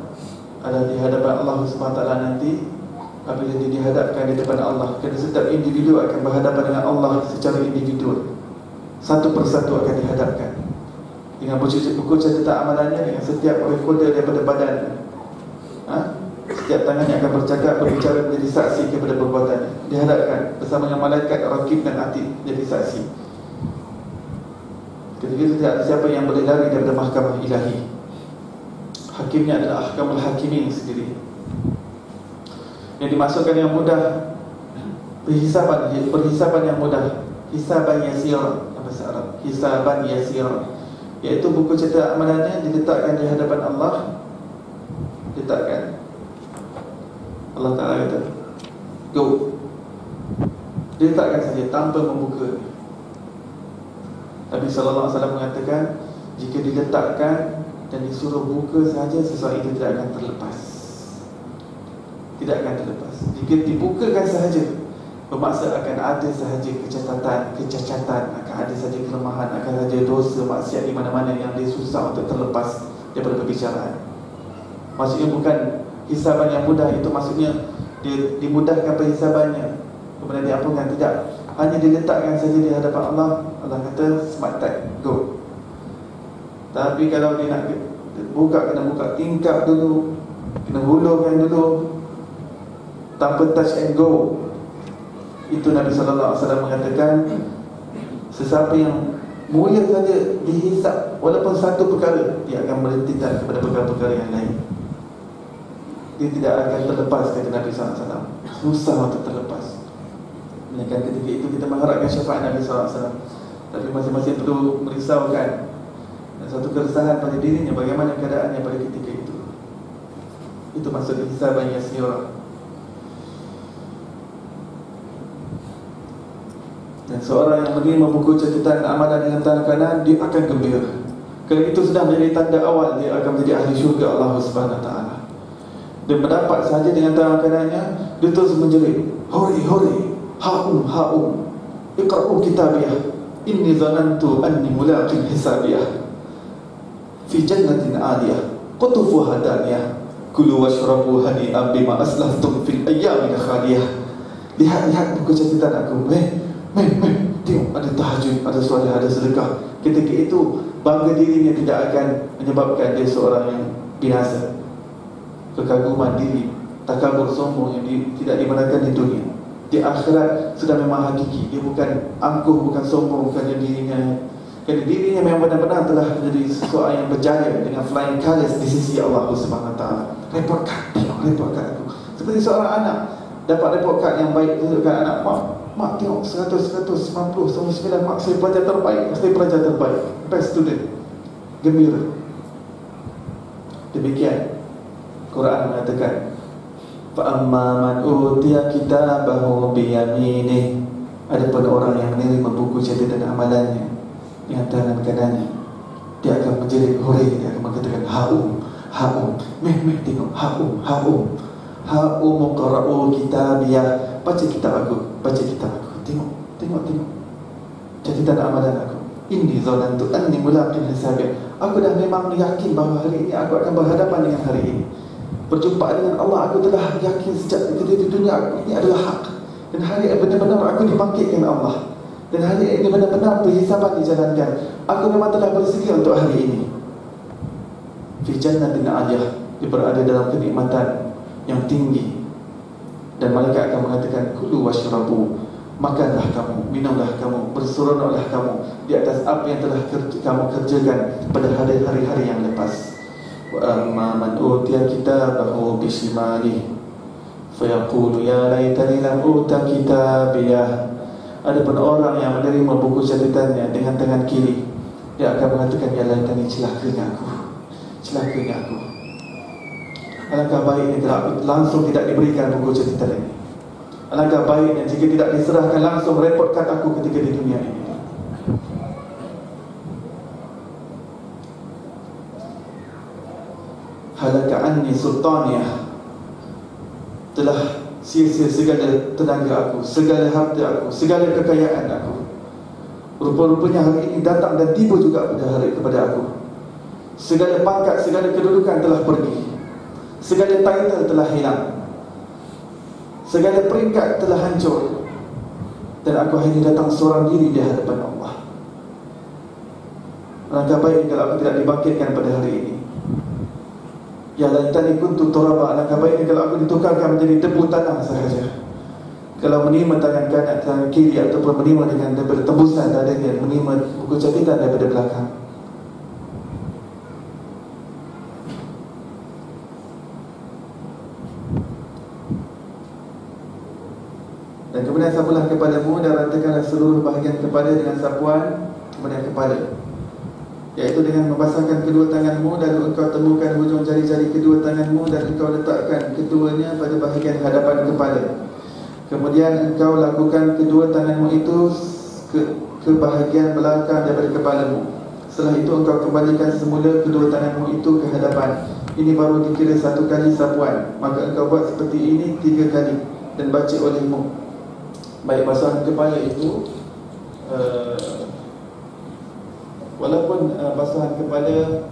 adalah di hadapan Allah SWT nanti. Apabila dia dihadapkan di depan Allah, kerana setiap individu akan berhadapan dengan Allah secara individual, satu persatu akan dihadapkan dengan buku catatan amalannya, dengan setiap rekorder daripada badannya. Setiap tangannya akan berbicara menjadi saksi kepada perbuatannya, dihadapkan bersama dengan malaikat rakib dan atid jadi saksi. Ketika itu tidak ada siapa yang boleh lari daripada mahkamah ilahi. Hakimnya adalah ahkamul hakimin sendiri. Yang dimasukkan yang mudah, perhisaban yang mudah, hisaban yasir, bahasa Arab. hisaban yasira, iaitu buku catatan amalannya diletakkan di hadapan Allah. Letakkan, Allah Ta'ala kata go, diletakkan saja tanpa membuka. Nabi SAW mengatakan, jika diletakkan dan disuruh buka sahaja, sesuatu itu tidak akan terlepas. Tidak akan terlepas. Jika dibukakan sahaja, bermaksud akan ada sahaja kecacatan, akan ada sahaja kelemahan, akan sahaja dosa, maksiat di mana-mana yang dia susah untuk terlepas daripada perbicaraan. Maksudnya bukan hisaban yang mudah, itu maksudnya dia dimudahkan perhisabannya, kemudian diampunkan. Tidak, hanya diletakkan saja di hadapan Allah. Allah kata smart tag, go. Tapi kalau dia nak buka, kena buka tingkap dulu, kena hulurkan dulu, tanpa touch and go. Itu Nabi SAW mengatakan, sesiapa yang mulia saja dihisap walaupun satu perkara, dia akan berhenti kepada perkara-perkara yang lain. Dia tidak akan terlepas, kata Nabi SAW. Susah untuk terlepas. Melainkan ketika itu kita mengharapkan syafaat Nabi SAW. Tapi masing-masing perlu merisaukan dan satu keresahan pada dirinya, bagaimana keadaannya pada ketika itu. Itu maksud hisaban yasira. Dan seorang yang menerima buku catatan amalan dengan tangan kanan, dia akan gembira. Kerana itu sudah menjadi tanda awal dia akan menjadi ahli syurga Allah Subhanahu Wa Taala. Dia mendapat sahaja dengan tangan kanannya, dia terus menjerit, hori hori, haum haum, iqra'u kitabiyah, inni zanantu anni mulaqin hisabiyah, fi jannatin 'aliyah, qutufuha daniyah, kulu washrabu hani'an bima aslaftum fil ayyamin khaliyah. Lihat buku catatan aku. Tengok, ada tahajud, ada solat, ada sedekah. Ketika itu bangga dirinya tidak akan menyebabkan dia seorang yang binasa. Kekaguman diri, takabur, sombong yang tidak dibenarkan di dunia, di akhirat sudah memang hakiki. Dia bukan angkuh, bukan sombong, bukan dirinya. Kerana dirinya memang benar-benar telah menjadi seseorang yang berjaya dengan flying colours di sisi Allah Subhanahu Wa Taala. Report card, tengok report card aku. Seperti seorang anak dapat report card yang baik, tunjukkan anak, mak tengok 100, 190, 99, mak saya pelajar terbaik, saya pelajar terbaik, best student. Gembira. Demikian Quran mengatakan, fa amma man utiya kitabahu bi yaminih, adapun orang yang menerima buku catatan amalannya dengan tangan kanannya, dia akan menjerit hore, dia akan mengatakan haum haum, meh tengok, haum haum, haum qara'u kitabiyah, baca kitab aku, baca kitab aku, tengok catatan amalan aku. Inni zanantu anni mulaqin hisabiyah, aku dah memang yakin bahawa hari ini aku akan berhadapan dengan hari ini, berjumpa dengan Allah. Aku telah yakin sejak ketika di dunia, aku ini adalah hak, dan hari ini benar-benar aku dibangkitkan Allah, dan hari ini benar-benar perhisaban dijalankan. Aku memang telah bersedia untuk hari ini. Fi jannatin 'aliyah, dia berada dalam kenikmatan yang tinggi. Dan malaikat akan mengatakan, kulu washrabu, makanlah kamu, minumlah kamu, berseronoklah kamu di atas apa yang telah kamu kerjakan pada hari-hari yang lepas. Wa amma man utiya kitabahu bishimalihi fayaqulu ya laitani lam uta kitabiyah, adapun orang yang menerima buku catatannya dengan tangan kiri, dia akan mengatakan, ya laitani, celakanya aku, celakanya aku. Alangkah baiknya kalau langsung tidak diberikan buku catatan ini. Alangkah baiknya jika tidak diserahkan langsung report kad aku ketika di dunia ini. Halaka anni sultaniyah, telah sia-sia segala tenaga aku, segala harta aku, segala kekayaan aku. Rupa-rupanya hari ini datang dan tiba juga kepada aku. Segala pangkat, segala kedudukan telah pergi, segala title telah hilang, segala peringkat telah hancur, dan aku hanya datang seorang diri di hadapan Allah. Alangkah baik kalau aku tidak dibangkitkan pada hari ini. Ya laitani kuntu turaba, alangkah baiknya kalau aku ditukarkan menjadi debu tanah sahaja. Kalau menerima tangan kanan, tangan kiri, ataupun menerima dengan daripada tembusan dadanya, menerima buku catatan daripada belakang. Dan kemudian sapulah kepadamu dan ratakanlah seluruh bahagian kepada dengan sapuan kepada kepala, iaitu dengan membasahkan kedua tanganmu dan engkau temukan hujung jari-jari kedua tanganmu dan engkau letakkan keduanya pada bahagian hadapan kepala. Kemudian engkau lakukan kedua tanganmu itu ke bahagian belakang daripada kepalamu. Setelah itu engkau kembalikan semula kedua tanganmu itu ke hadapan. Ini baru dikira satu kali sapuan. Maka engkau buat seperti ini 3 kali dan baca olehmu. Baik, basahan kepala itu walaupun basahan kepala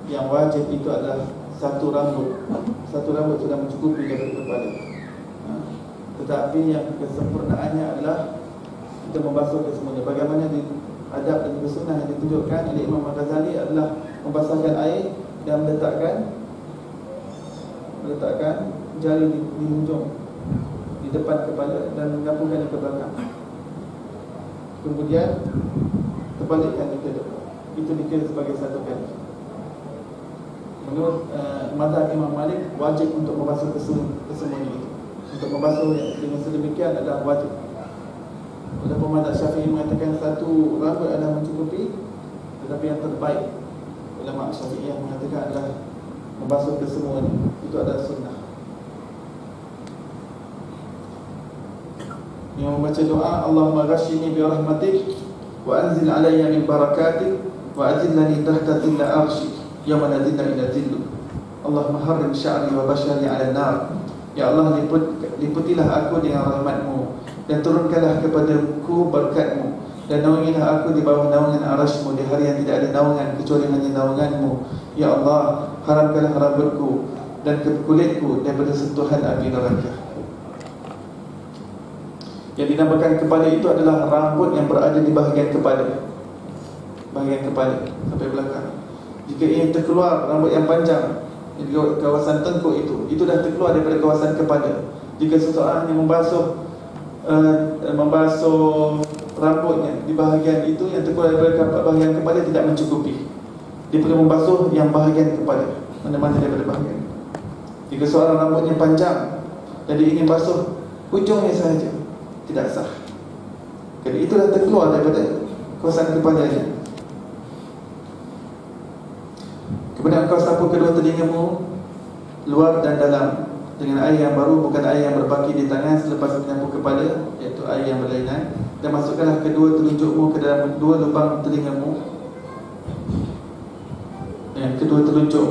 yang wajib itu adalah satu rambut. Satu rambut sudah mencukupi daripada kepala. Tetapi yang kesempurnaannya adalah kita membasuh kesemuanya. Bagaimana di adab dan sunnah yang ditunjukkan oleh Imam Al-Ghazali adalah membasahkan air dan meletakkan jari di hujung, di depan kepala dan menggabungkannya ke belakang. Kemudian terbalikkan ke depan. Itu dikira sebagai satu kali. Menurut mazhab Imam Malik, wajib untuk membasuh kesemuanya itu. Untuk membasuh dengan sedemikian adalah wajib. Walaupun mazhab Syafi'i mengatakan satu rambut adalah mencukupi, tetapi yang terbaik ulama Syafi'i yang mengatakan adalah membasuh kesemuanya. Itu adalah sunnah. Yang membaca doa, Allahumma ghashini bi rahmatik wa anzil alayya min barakatik wa azillani tahta dhilla arshik yawma la dhilla illa dhilluk. Allahumma harrim sya'ri wa bashari 'ala an-nar. Ya Allah, liputilah aku dengan rahmatmu dan turunkanlah kepadaku berkatmu, dan naungilah aku di bawah naungan arasmu di hari yang tidak ada naungan kecuali hanya naunganmu. Ya Allah, haramkanlah rambutku dan kulitku daripada sentuhan api neraka. Yang dinamakan kepala itu adalah rambut yang berada di bahagian kepala, sampai belakang. Jika ingin terkeluar rambut yang panjang di kawasan tengkuk itu dah terkeluar daripada kawasan kepala. Jika seseorang yang membasuh rambutnya di bahagian itu yang terkeluar daripada bahagian kepala tidak mencukupi. Dia perlu membasuh yang bahagian kepala, mana-mana daripada bahagian. Jika seorang rambutnya panjang dan dia ingin basuh ujungnya sahaja, tidak sah. Jadi itulah terkeluar daripada kawasan kepalanya. Kemudian engkau sapu kedua telingamu luar dan dalam dengan air yang baru, bukan air yang berbaki di tangan selepas menyapu kepala, iaitu air yang berlainan. Dan masukkanlah kedua telunjukmu ke dalam dua lubang telingamu, kedua telunjuk.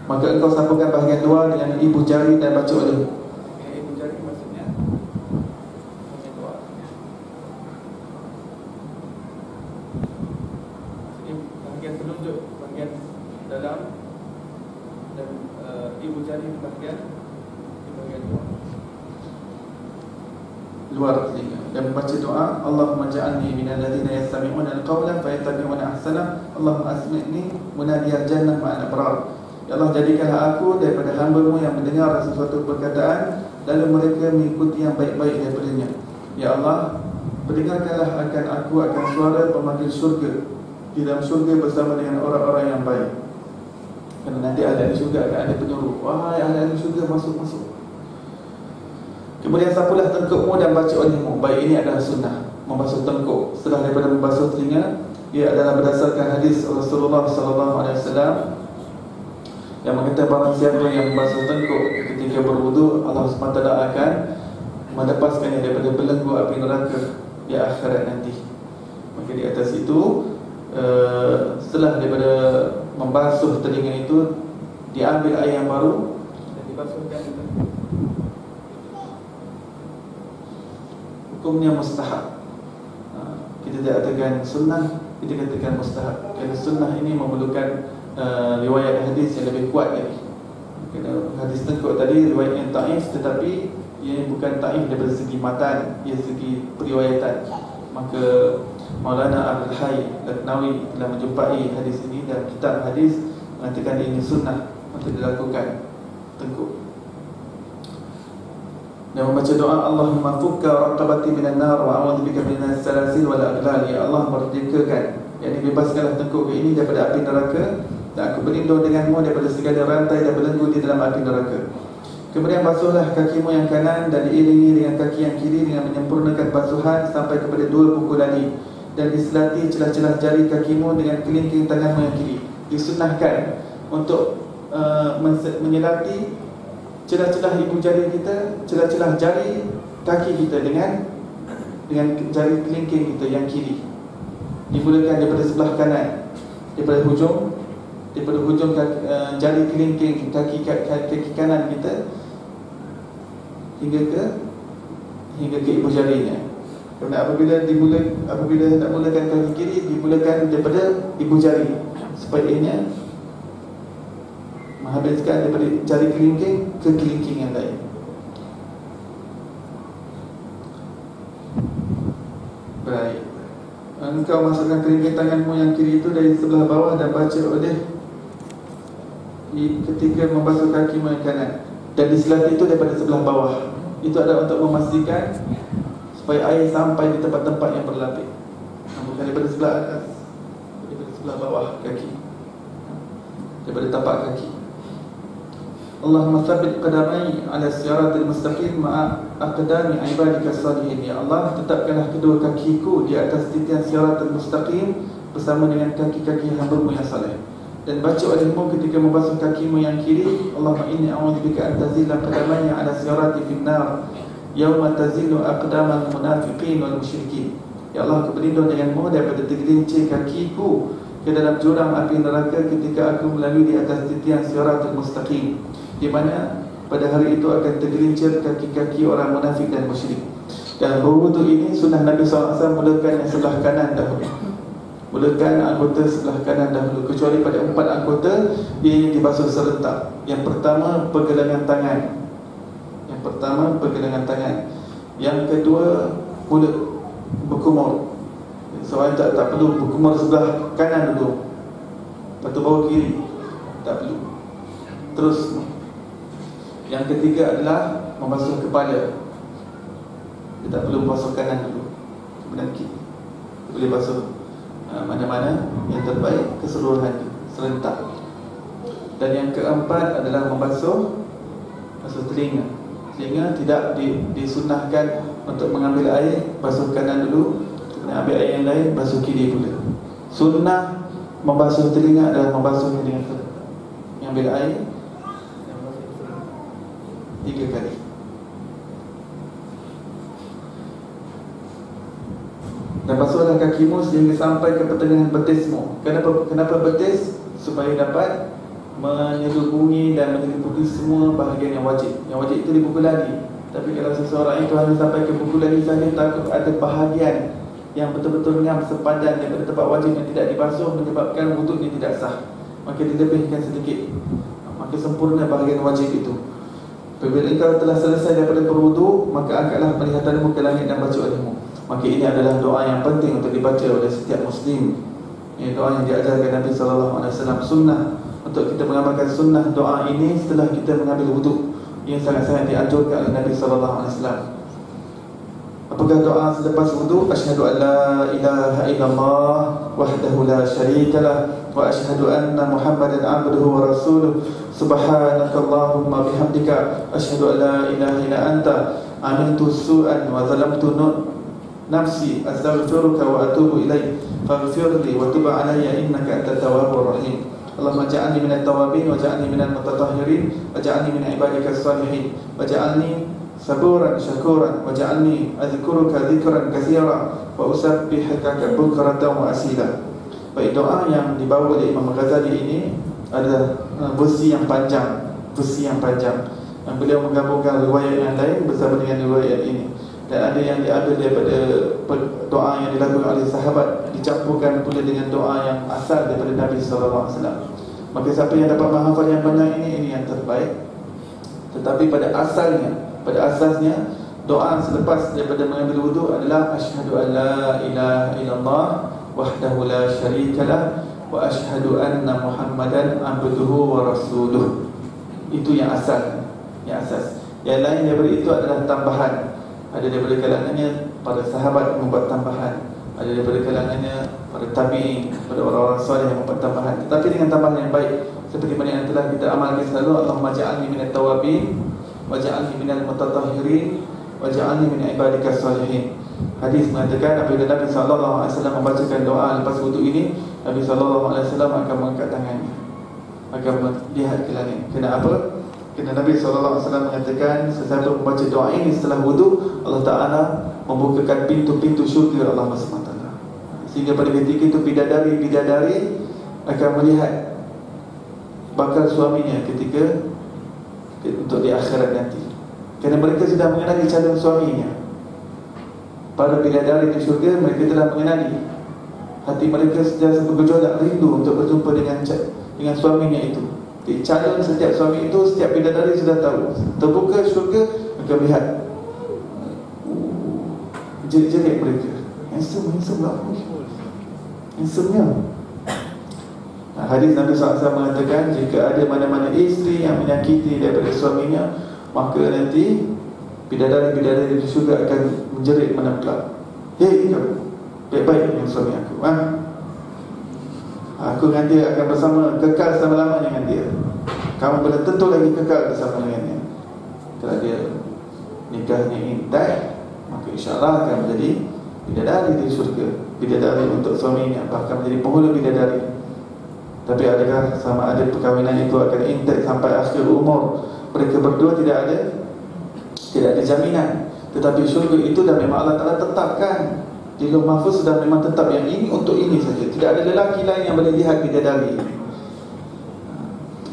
Maka engkau sapukan bahagian luar dengan ibu jari dan baca oleh. Ibu jari maksudnya bahagian luar. Bahagian telunjuk, bahagian dalam, dan ibu jari di bahagian luar telinga. Dan membaca doa, Allahumma ja'alni minal ladzina yastami'una al-qawla fayattabi'una ahsana. Allahumma asmi'ni munadiyal jannah ma'al abrar. Ya Allah, jadikanlah aku daripada hamba-Mu yang mendengar sesuatu perkataan lalu mereka mengikuti yang baik-baik daripadanya. Ya Allah, pendengarkanlah akan aku akan suara pemanggil surga di dalam surga bersama dengan orang-orang yang baik. Kerana nanti ahli syurga akan ada penyuruh, wahai ahli syurga, masuk-masuk. Kemudian sapulah tengkukmu dan baca olehmu. Baik, ini adalah sunnah, membasuh tengkuk. Setelah daripada membasuh telinga, ia adalah berdasarkan hadis Rasulullah SAW yang mengatakan barang siapa yang membasuh tengkuk ketika berwudu, Allah SWT akan melepaskannya daripada belenggu api neraka di akhirat nanti. Maka di atas itu, setelah daripada membasuh telinga itu, diambil air yang baru dan dibasuhkan. Hukumnya mustahab. Kita tidak katakan sunnah, kita katakan mustahab. Kerana sunnah ini memerlukan riwayat hadis yang lebih kuat lagi. Kerana hadis tengkuk tadi riwayatnya taif, tetapi ia bukan taif daripada segi matan, ia segi periwayatan. Maka Maulana Abdul Hayy Laknawi telah menjumpai hadis ini dan kitab hadis mengatakan ini sunnah untuk dilakukan tengkuk. Dan membaca doa, Allahumma fukka raqabati minan nar wa a'udzubika minas salasil wal aghlal. Ya Allah, merdekakan, yakni bebaskanlah tengkuk ini daripada api neraka, dan aku berlindung denganmu daripada segala rantai dan belenggu di dalam api neraka. Kemudian basuhlah kakimu yang kanan dan diiringi dengan kaki yang kiri dengan menyempurnakan basuhan sampai kepada dua buku lali. dan diselati celah-celah jari kakimu dengan kelingking tanganmu yang kiri. Disunahkan untuk menyelati celah-celah ibu jari kita, celah-celah jari kaki kita dengan jari kelingking kita yang kiri. Dimulakan daripada sebelah kanan, daripada hujung jari kelingking kaki kanan kita hingga ke ibu jarinya. Kerana apabila nak mulakan kaki kiri, dimulakan daripada ibu jari supaya ianya menghabiskan daripada jari kelingking ke kelingking yang lain. Baik. Engkau masukkan kelingking tanganmu yang kiri itu dari sebelah bawah dan baca oleh ketika membasuh kakimu yang kanan. Dan diselati itu daripada sebelah bawah. Itu adalah untuk memastikan supaya air sampai di tempat-tempat yang berlapis. Bukan daripada sebelah atas, daripada sebelah bawah kaki, daripada tapak kaki. Allahumma tsabbit qadamai ala siratil mustaqim ma'a aqdami ibadika salihin. Ya Allah, tetapkanlah kedua kakiku di atas titian siratul mustaqim bersama dengan kaki-kaki hamba-Mu yang saleh. Dan baca olehmu ketika membasuh kakimu yang kiri, Allahumma inni a'udzubika an tazilla qadamai ala sirati finnar yauma tazillu aqdamal munafiqin wal musyrikin. Ya Allah, aku berlindung denganmu daripada tergelincir kakiku ke dalam jurang api neraka ketika aku melalui di atas titian siratul mustaqim, di mana pada hari itu akan tergelincir kaki-kaki orang munafik dan musyrik. Dan berwudu ini sunnah Nabi SAW mulakan yang sebelah kanan dahulu. Mulakan anggota sebelah kanan dahulu, kecuali pada 4 anggota ia dibasuh serentak. Yang pertama pergelangan tangan, yang kedua mulut berkumur. Soalnya tak perlu berkumur sebelah kanan dulu, lepas tu bawa kiri, tak perlu. Terus yang ketiga adalah membasuh kepala. Dia tak perlu membasuh kanan dulu, kemudian kiri. Dia boleh basuh mana-mana yang terbaik, keseluruhan serentak. Dan yang keempat adalah membasuh telinga. Telinga tidak disunnahkan untuk mengambil air, basuh kanan dulu, kemudian ambil air yang lain, basuh kiri pula. Sunnah membasuh telinga adalah membasuhnya dengan serentak. Ambil air 3 kali. Dan basuhlah kakimu sehingga sampai ke pertengahan betismu. Kenapa betis? Supaya dapat menyelubungi dan meliputi semua bahagian yang wajib. Yang wajib itu di buku lagi. Tapi kalau seseorang itu hanya sampai ke buku lagi saja, takut ada bahagian yang betul-betul ngam sepadan daripada tempat wajib yang tidak dibasuh, menyebabkan wuduknya tidak sah. Maka dilebihkan sedikit, maka sempurna bahagian wajib itu. Apabila engkau telah selesai daripada berwudu, maka angkatlah penglihatanmu ke langit dan baca olehmu. Maka ini adalah doa yang penting untuk dibaca oleh setiap Muslim. Ini doa yang diajarkan Nabi SAW. Sunnah untuk kita mengamalkan sunnah doa ini setelah kita mengambil wudu, yang sangat-sangat dianjurkan oleh Nabi SAW. Apakah doa selepas wudu? Asyhadu an la ilaha illallah wahdahu la syarikalah wa asyhadu anna Muhammadan abduhu wa rasuluh. Subhanakallahumma bihamdika asyhadu an la ilaha illa anta amiltu su'an wa zalamtu nafsi astaghfiruka wa atubu ilaik faghfirli wa tub alayya innaka antat tawwabur rahim. Allahumma ja'alni minat tawabin wa ja'alni minal mutatahhirin wa ja'alni min ibadikas salihin wa ja'alni saburan syakuran wa ja'alni adhkuruka dhikran katsira wa usabbihaka bukratan wa asila. Baik, doa yang dibawa oleh Imam Ghazali ini adalah versi yang panjang. Yang beliau menggabungkan riwayat yang lain bersama dengan riwayat ini. Dan ada yang diambil daripada doa yang dilakukan oleh sahabat, dicampurkan pula dengan doa yang asal daripada Nabi SAW. Maka siapa yang dapat menghafal yang banyak ini yang terbaik. Tetapi pada asasnya doa selepas daripada mengambil wudu adalah asyhadu an la ilaha illallah wahdahu la syarikalah wa asyhadu anna Muhammadan abduhu wa rasuluh. Itu yang asal, yang asas. Yang lain daripada itu adalah tambahan. Ada daripada kalangannya para sahabat membuat tambahan, ada daripada kalangannya para tabi'in, pada orang-orang saleh yang membuat tambahan. Tetapi dengan tambahan yang baik, seperti mana yang telah kita amalkan selalu. Allahumma ja'alni minat tawabin wa ja'alni minal mutatahhirin wa ja'alni min ibadikas salihin. Hadis mengatakan apabila Nabi SAW membacakan doa lepas wudu ini, Nabi SAW akan mengangkat tangannya, akan melihat ke langit. Kenapa? Kerana Nabi SAW mengatakan sesiapa membaca doa ini setelah wudu, Allah Ta'ala membukakan pintu-pintu syurga Allah SWT. Sehingga pada ketika itu bidadari akan melihat bakal suaminya ketika untuk di akhirat nanti. Kerana mereka sudah mengenali calon suaminya. Para bidadari di syurga, mereka telah mengenali. Hati mereka sudah bergejolak rindu untuk berjumpa dengan suaminya itu. Jadi calon setiap suami itu, setiap bidadari sudah tahu. Terbuka syurga, mereka melihat jerit-jerit mereka. Handsome lah, handsome-nya. Hadis Nabi SAW mengatakan, jika ada mana-mana isteri yang menyakiti daripada suaminya, maka nanti bidadari-bidadari di syurga akan menjerit menempelak. Hei kamu, baik-baik dengan suami aku, aku dengan dia akan bersama, kekal selama-lama dengan dia. Kamu belum tentu lagi kekal bersama dengannya. Kalau dia nikahnya intai, maka insyaAllah akan menjadi bidadari di syurga, bidadari untuk suaminya, bahkan menjadi penghulu bidadari. Tapi adakah sama ada perkahwinan itu akan intai sampai akhir umur? Mereka berdua tidak ada jaminan. Tetapi syurga itu dah memang Allah Ta'ala tetapkan. Di Lauh Mahfuz sudah memang tetap yang ini untuk ini saja. Tidak ada lelaki lain yang boleh lihat bidadari.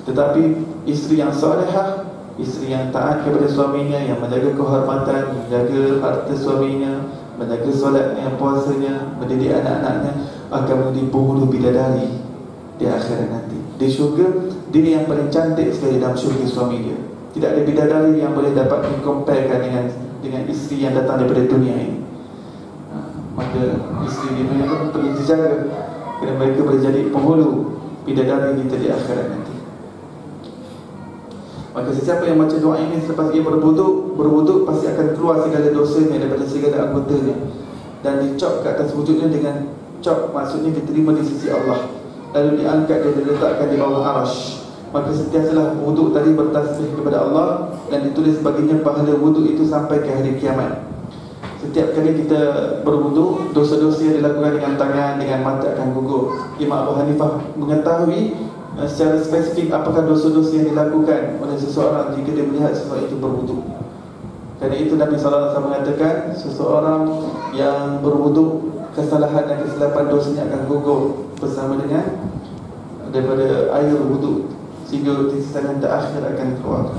Tetapi isteri yang salihah, isteri yang taat kepada suaminya, yang menjaga kehormatan, menjaga harta suaminya, menjaga solatnya, puasanya, mendidik anak-anaknya, akan menjadi penghulu bidadari di akhirat nanti. Di syurga, dia yang paling cantik sekali dalam syurga suami dia. Tidak ada bidadari yang boleh dapat dikomparekan dengan isteri yang datang daripada dunia ini. Maka isteri di dunia pun perlu dijaga, kerana mereka boleh jadi penghulu bidadari kita di akhirat nanti. Maka sesiapa yang baca doa ini selepas ia berwuduk pasti akan keluar segala dosanya daripada segala anggotanya, dan dicop ke atas wujudnya dengan cop, maksudnya diterima di sisi Allah, lalu diangkat dan diletakkan di bawah arasy. Maka sentiasalah wuduk tadi bertasbih kepada Allah, dan ditulis baginya pahala wuduk itu sampai ke hari kiamat. Setiap kali kita berwuduk, dosa-dosa yang dilakukan dengan tangan, dengan mata akan gugur. Imam Abu Hanifah mengetahui secara spesifik apakah dosa-dosa yang dilakukan oleh seseorang jika dia melihat seseorang itu berwuduk. Kerana itu Nabi SAW mengatakan, seseorang yang berwuduk, kesalahan dan kesilapan dosanya akan gugur bersama dengan daripada air wuduk, sehingga tisisan terakhir akan keluar.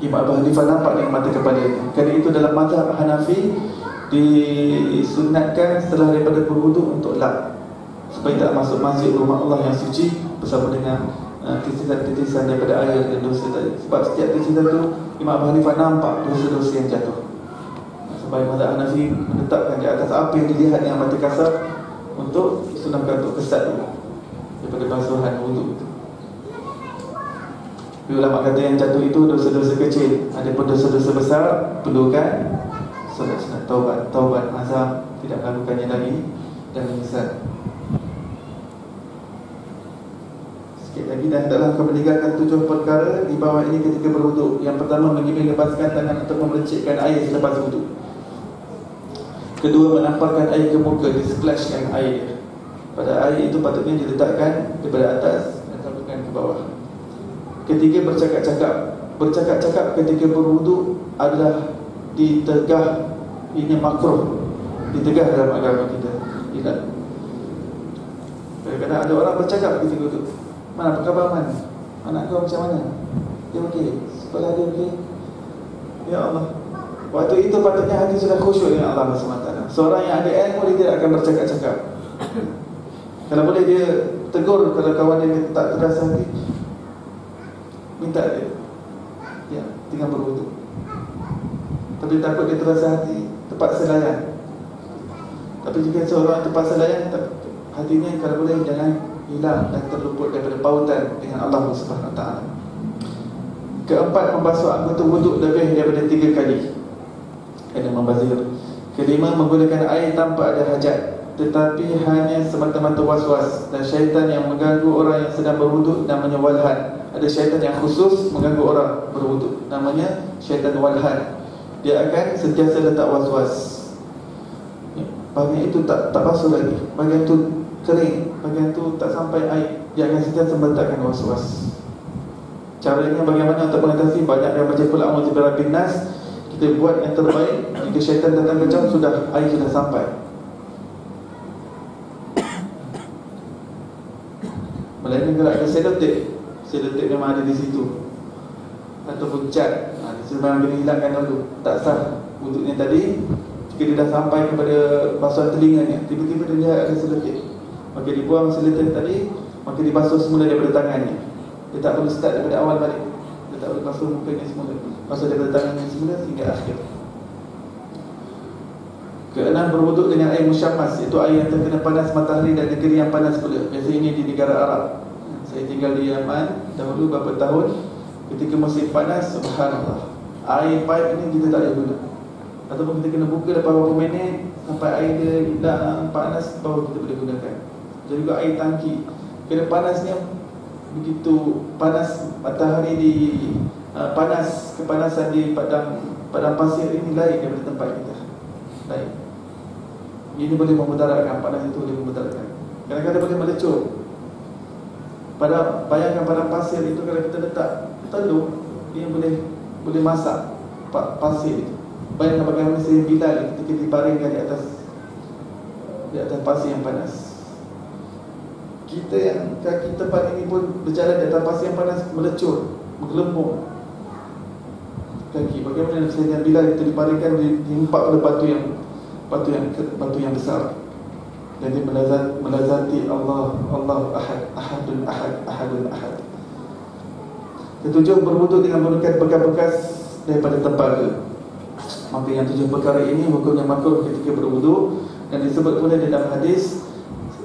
Imam Abu Hanifah nampak dengan mata kepalanya. Kerana itu dalam mazhab Hanafi disunatkan setelah daripada berwuduk untuk lap, supaya tak masuk masjid rumah Allah yang suci bersama dengan titisan-titisan daripada air dan dosa tadi. Sebab setiap titisan itu Imam Abu Hanifah nampak dosa-dosa yang jatuh. Sebab mazhab Hanafi menetapkan di atas apa yang dilihat dengan mata kasar untuk disunatkan untuk kesat dulu daripada basuhan wuduk itu. Ulama kata yang jatuh itu dosa-dosa kecil. Adapun dosa-dosa besar perlukan sunat taubat azam, tidak melakukannya lagi dan menyesal. Sikit lagi, dan hendaklah kamu meninggalkan 7 perkara di bawah ini ketika berwuduk. Yang pertama, melepaskan tangan untuk memercikkan air selepas wuduk. Kedua, menamparkan air ke muka, displashkan air. Pada air itu patutnya diletakkan daripada atas dan sampaikan ke bawah. Ketiga, bercakap-cakap ketika berwuduk adalah ditegah. Ini makruh, ditegah dalam agama kita. Tidak. Kadang-kadang ada orang bercakap ketika wuduk. Mana, apa khabar man? Anak kau macam mana? Dia okey? Sekolah dia okey? Ya Allah, waktu itu patutnya hati sudah khusyuk dengan Allah SWT. Seorang yang ada ilmu, dia tidak akan bercakap-cakap. Kalau boleh dia tegur. Kalau kawan dia tak terasa hati, minta dia, ya, tinggal berwuduk. Tapi takut dia terasa hati, terpaksa layan. Tapi jika seorang terpaksa layan, hatinya kalau boleh jangan hilang dan terluput daripada pautan dengan Allah Subhanahu Wa Taala. Keempat, membasuh anggota wuduk lebih daripada 3 kali, kena membazir. Kelima, menggunakan air tanpa ada hajat, tetapi hanya semata-mata was-was dan syaitan yang mengganggu orang yang sedang berwuduk, namanya walhan. Ada syaitan yang khusus mengganggu orang berwuduk, namanya syaitan walhan. dia akan sentiasa letak was-was. Bahagian itu tak basuh lagi, bahagian itu kering, bahagian itu tak sampai air, dia akan sentiasa meletakkan was-was. Caranya bagaimana untuk mengatasi? Banyak yang baca qul a'udzu birabbin nas. Kita buat yang terbaik. Jika syaitan datang kejam, air sudah sampai. Melainkan kalau ada selotip memang ada di situ, ataupun cat, memang kena hilangkan dulu. Tak sah wuduknya tadi. Jika dia dah sampai kepada basuhan telinganya, tiba-tiba dia lihat ada selotip, maka dibuang selotip tadi, maka dibasuh semula daripada tangannya. Dia tak perlu start daripada awal balik. Dia tak perlu basuh mukanya semula, basuh daripada tangannya semula sehingga akhir. Keenam, berwuduk dengan air musyammas, iaitu air yang terkena panas matahari dan negeri yang panas pula. Biasa ini di negara Arab. Saya tinggal di Yaman dahulu beberapa tahun. Ketika musim panas, subhanallah, air pipe ini kita tak boleh guna. Ataupun kita kena buka lepas beberapa minit sampai air dia hilang panas, baru kita boleh gunakan. Jadi juga air tangki, kena panasnya begitu panas matahari di panas, kepanasan di padang pasir ini lain daripada tempat kita. Lain. Ini boleh memudaratkan, panas itu boleh memudaratkan. Kadang-kadang boleh melecur. Bayangkan padang pasir itu, kalau kita letak telur, dia boleh masak pasir itu. Bayangkan bagaimana Sayyidina Bilal ketika dibaringkan di atas pasir yang panas. Kita yang kaki tempat ini pun berjalan di atas pasir yang panas, melecur, menggelembung kaki. Bagaimana Sayyidina Bilal itu dibaringkan, diimpak oleh batu yang besar. Dan dia melazati Allah ahad, ahadun ahad, ahadun ahad. Ketujuh, berwuduk dengan menggunakan bekas-bekas daripada tembaga. Maka yang 7 perkara ini hukumnya makruh ketika berwuduk. Dan disebut pula dalam hadis,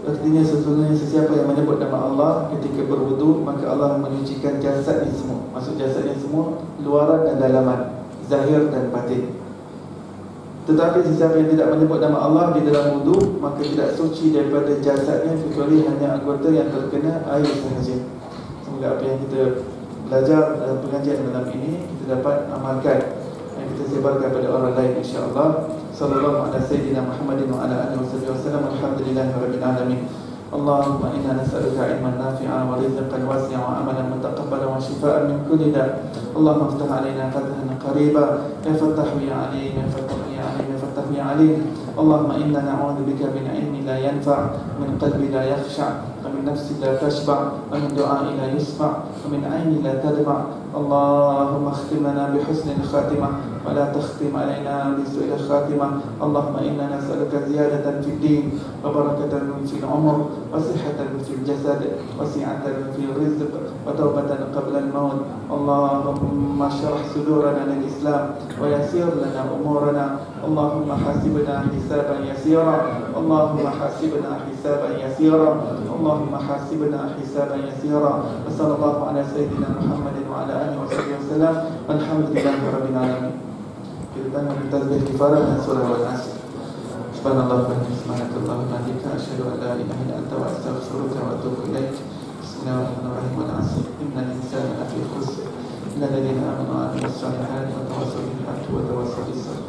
artinya sesungguhnya sesiapa yang menyebut nama Allah ketika berwuduk, maka Allah menyucikan jasadnya semua. Maksud jasadnya semua, luaran dan dalaman, zahir dan batin. Tetapi sesiapa yang tidak menyebut nama Allah di dalam wuduk, maka tidak suci daripada jasadnya kecuali hanya anggota yang terkena air sahaja. Semoga apa yang kita belajar dalam pengajian malam ini kita dapat amalkan dan kita sebarkan kepada orang lain, insya-Allah. Sallallahu ala sayyidina Muhammadin wa ala alihi wasallam. Alhamdulillahirabbil alamin. Allahumma inna nas'aluka ilman nafi'an wa rizqan wasi'an wa amalan mutaqabbalan wa shifaa'an min kulli da'. Allahumma iftah 'alaina fathan qariba, ya fattahu ya 'alim, ya fattahu ya 'alim, ya fattahu ya 'alim. Allahumma inna na'udzu bika min 'ilmin la yanfa', min qalbin la yakhsha', wa min nafsin la tashba', wa min du'a'in la yusma', wa min 'aynin la tadma'. Allahumma khtim lana bi husnil khatimah wa la takhtim 'alaina bi su'il khatimah. Allahumma inna nas'aluka ziyadatan fid din wa barakatan fil 'umr wa sihhatan fil jasad wa si'atan fil rizq wa tawbatan qabla al-maut. Allahumma shrah sudurana lil Islam wa yassir lana umurana. Allahumma hasibna hisaban yasira. Allahumma hasibna hisaban yasira. Allahumma hasibna hisaban yasira. Wa sallallahu ala sayyidina Muhammadin wa ala alihi wasallam. Alhamdulillahirabbil alamin. Kita tasbih kifarah dan surah Al-Asr. Subhanallah wa bihamdihi, asyhadu an la ilaha illa anta wa astaghfiruka wa atubu ilaik. Bismillahirrahmanirrahim. Wal 'asr, innal insana lafi khusr illa alladhina amanu wa 'amilus solihati wa tawassaw bil haqqi wa tawassaw bis sabr.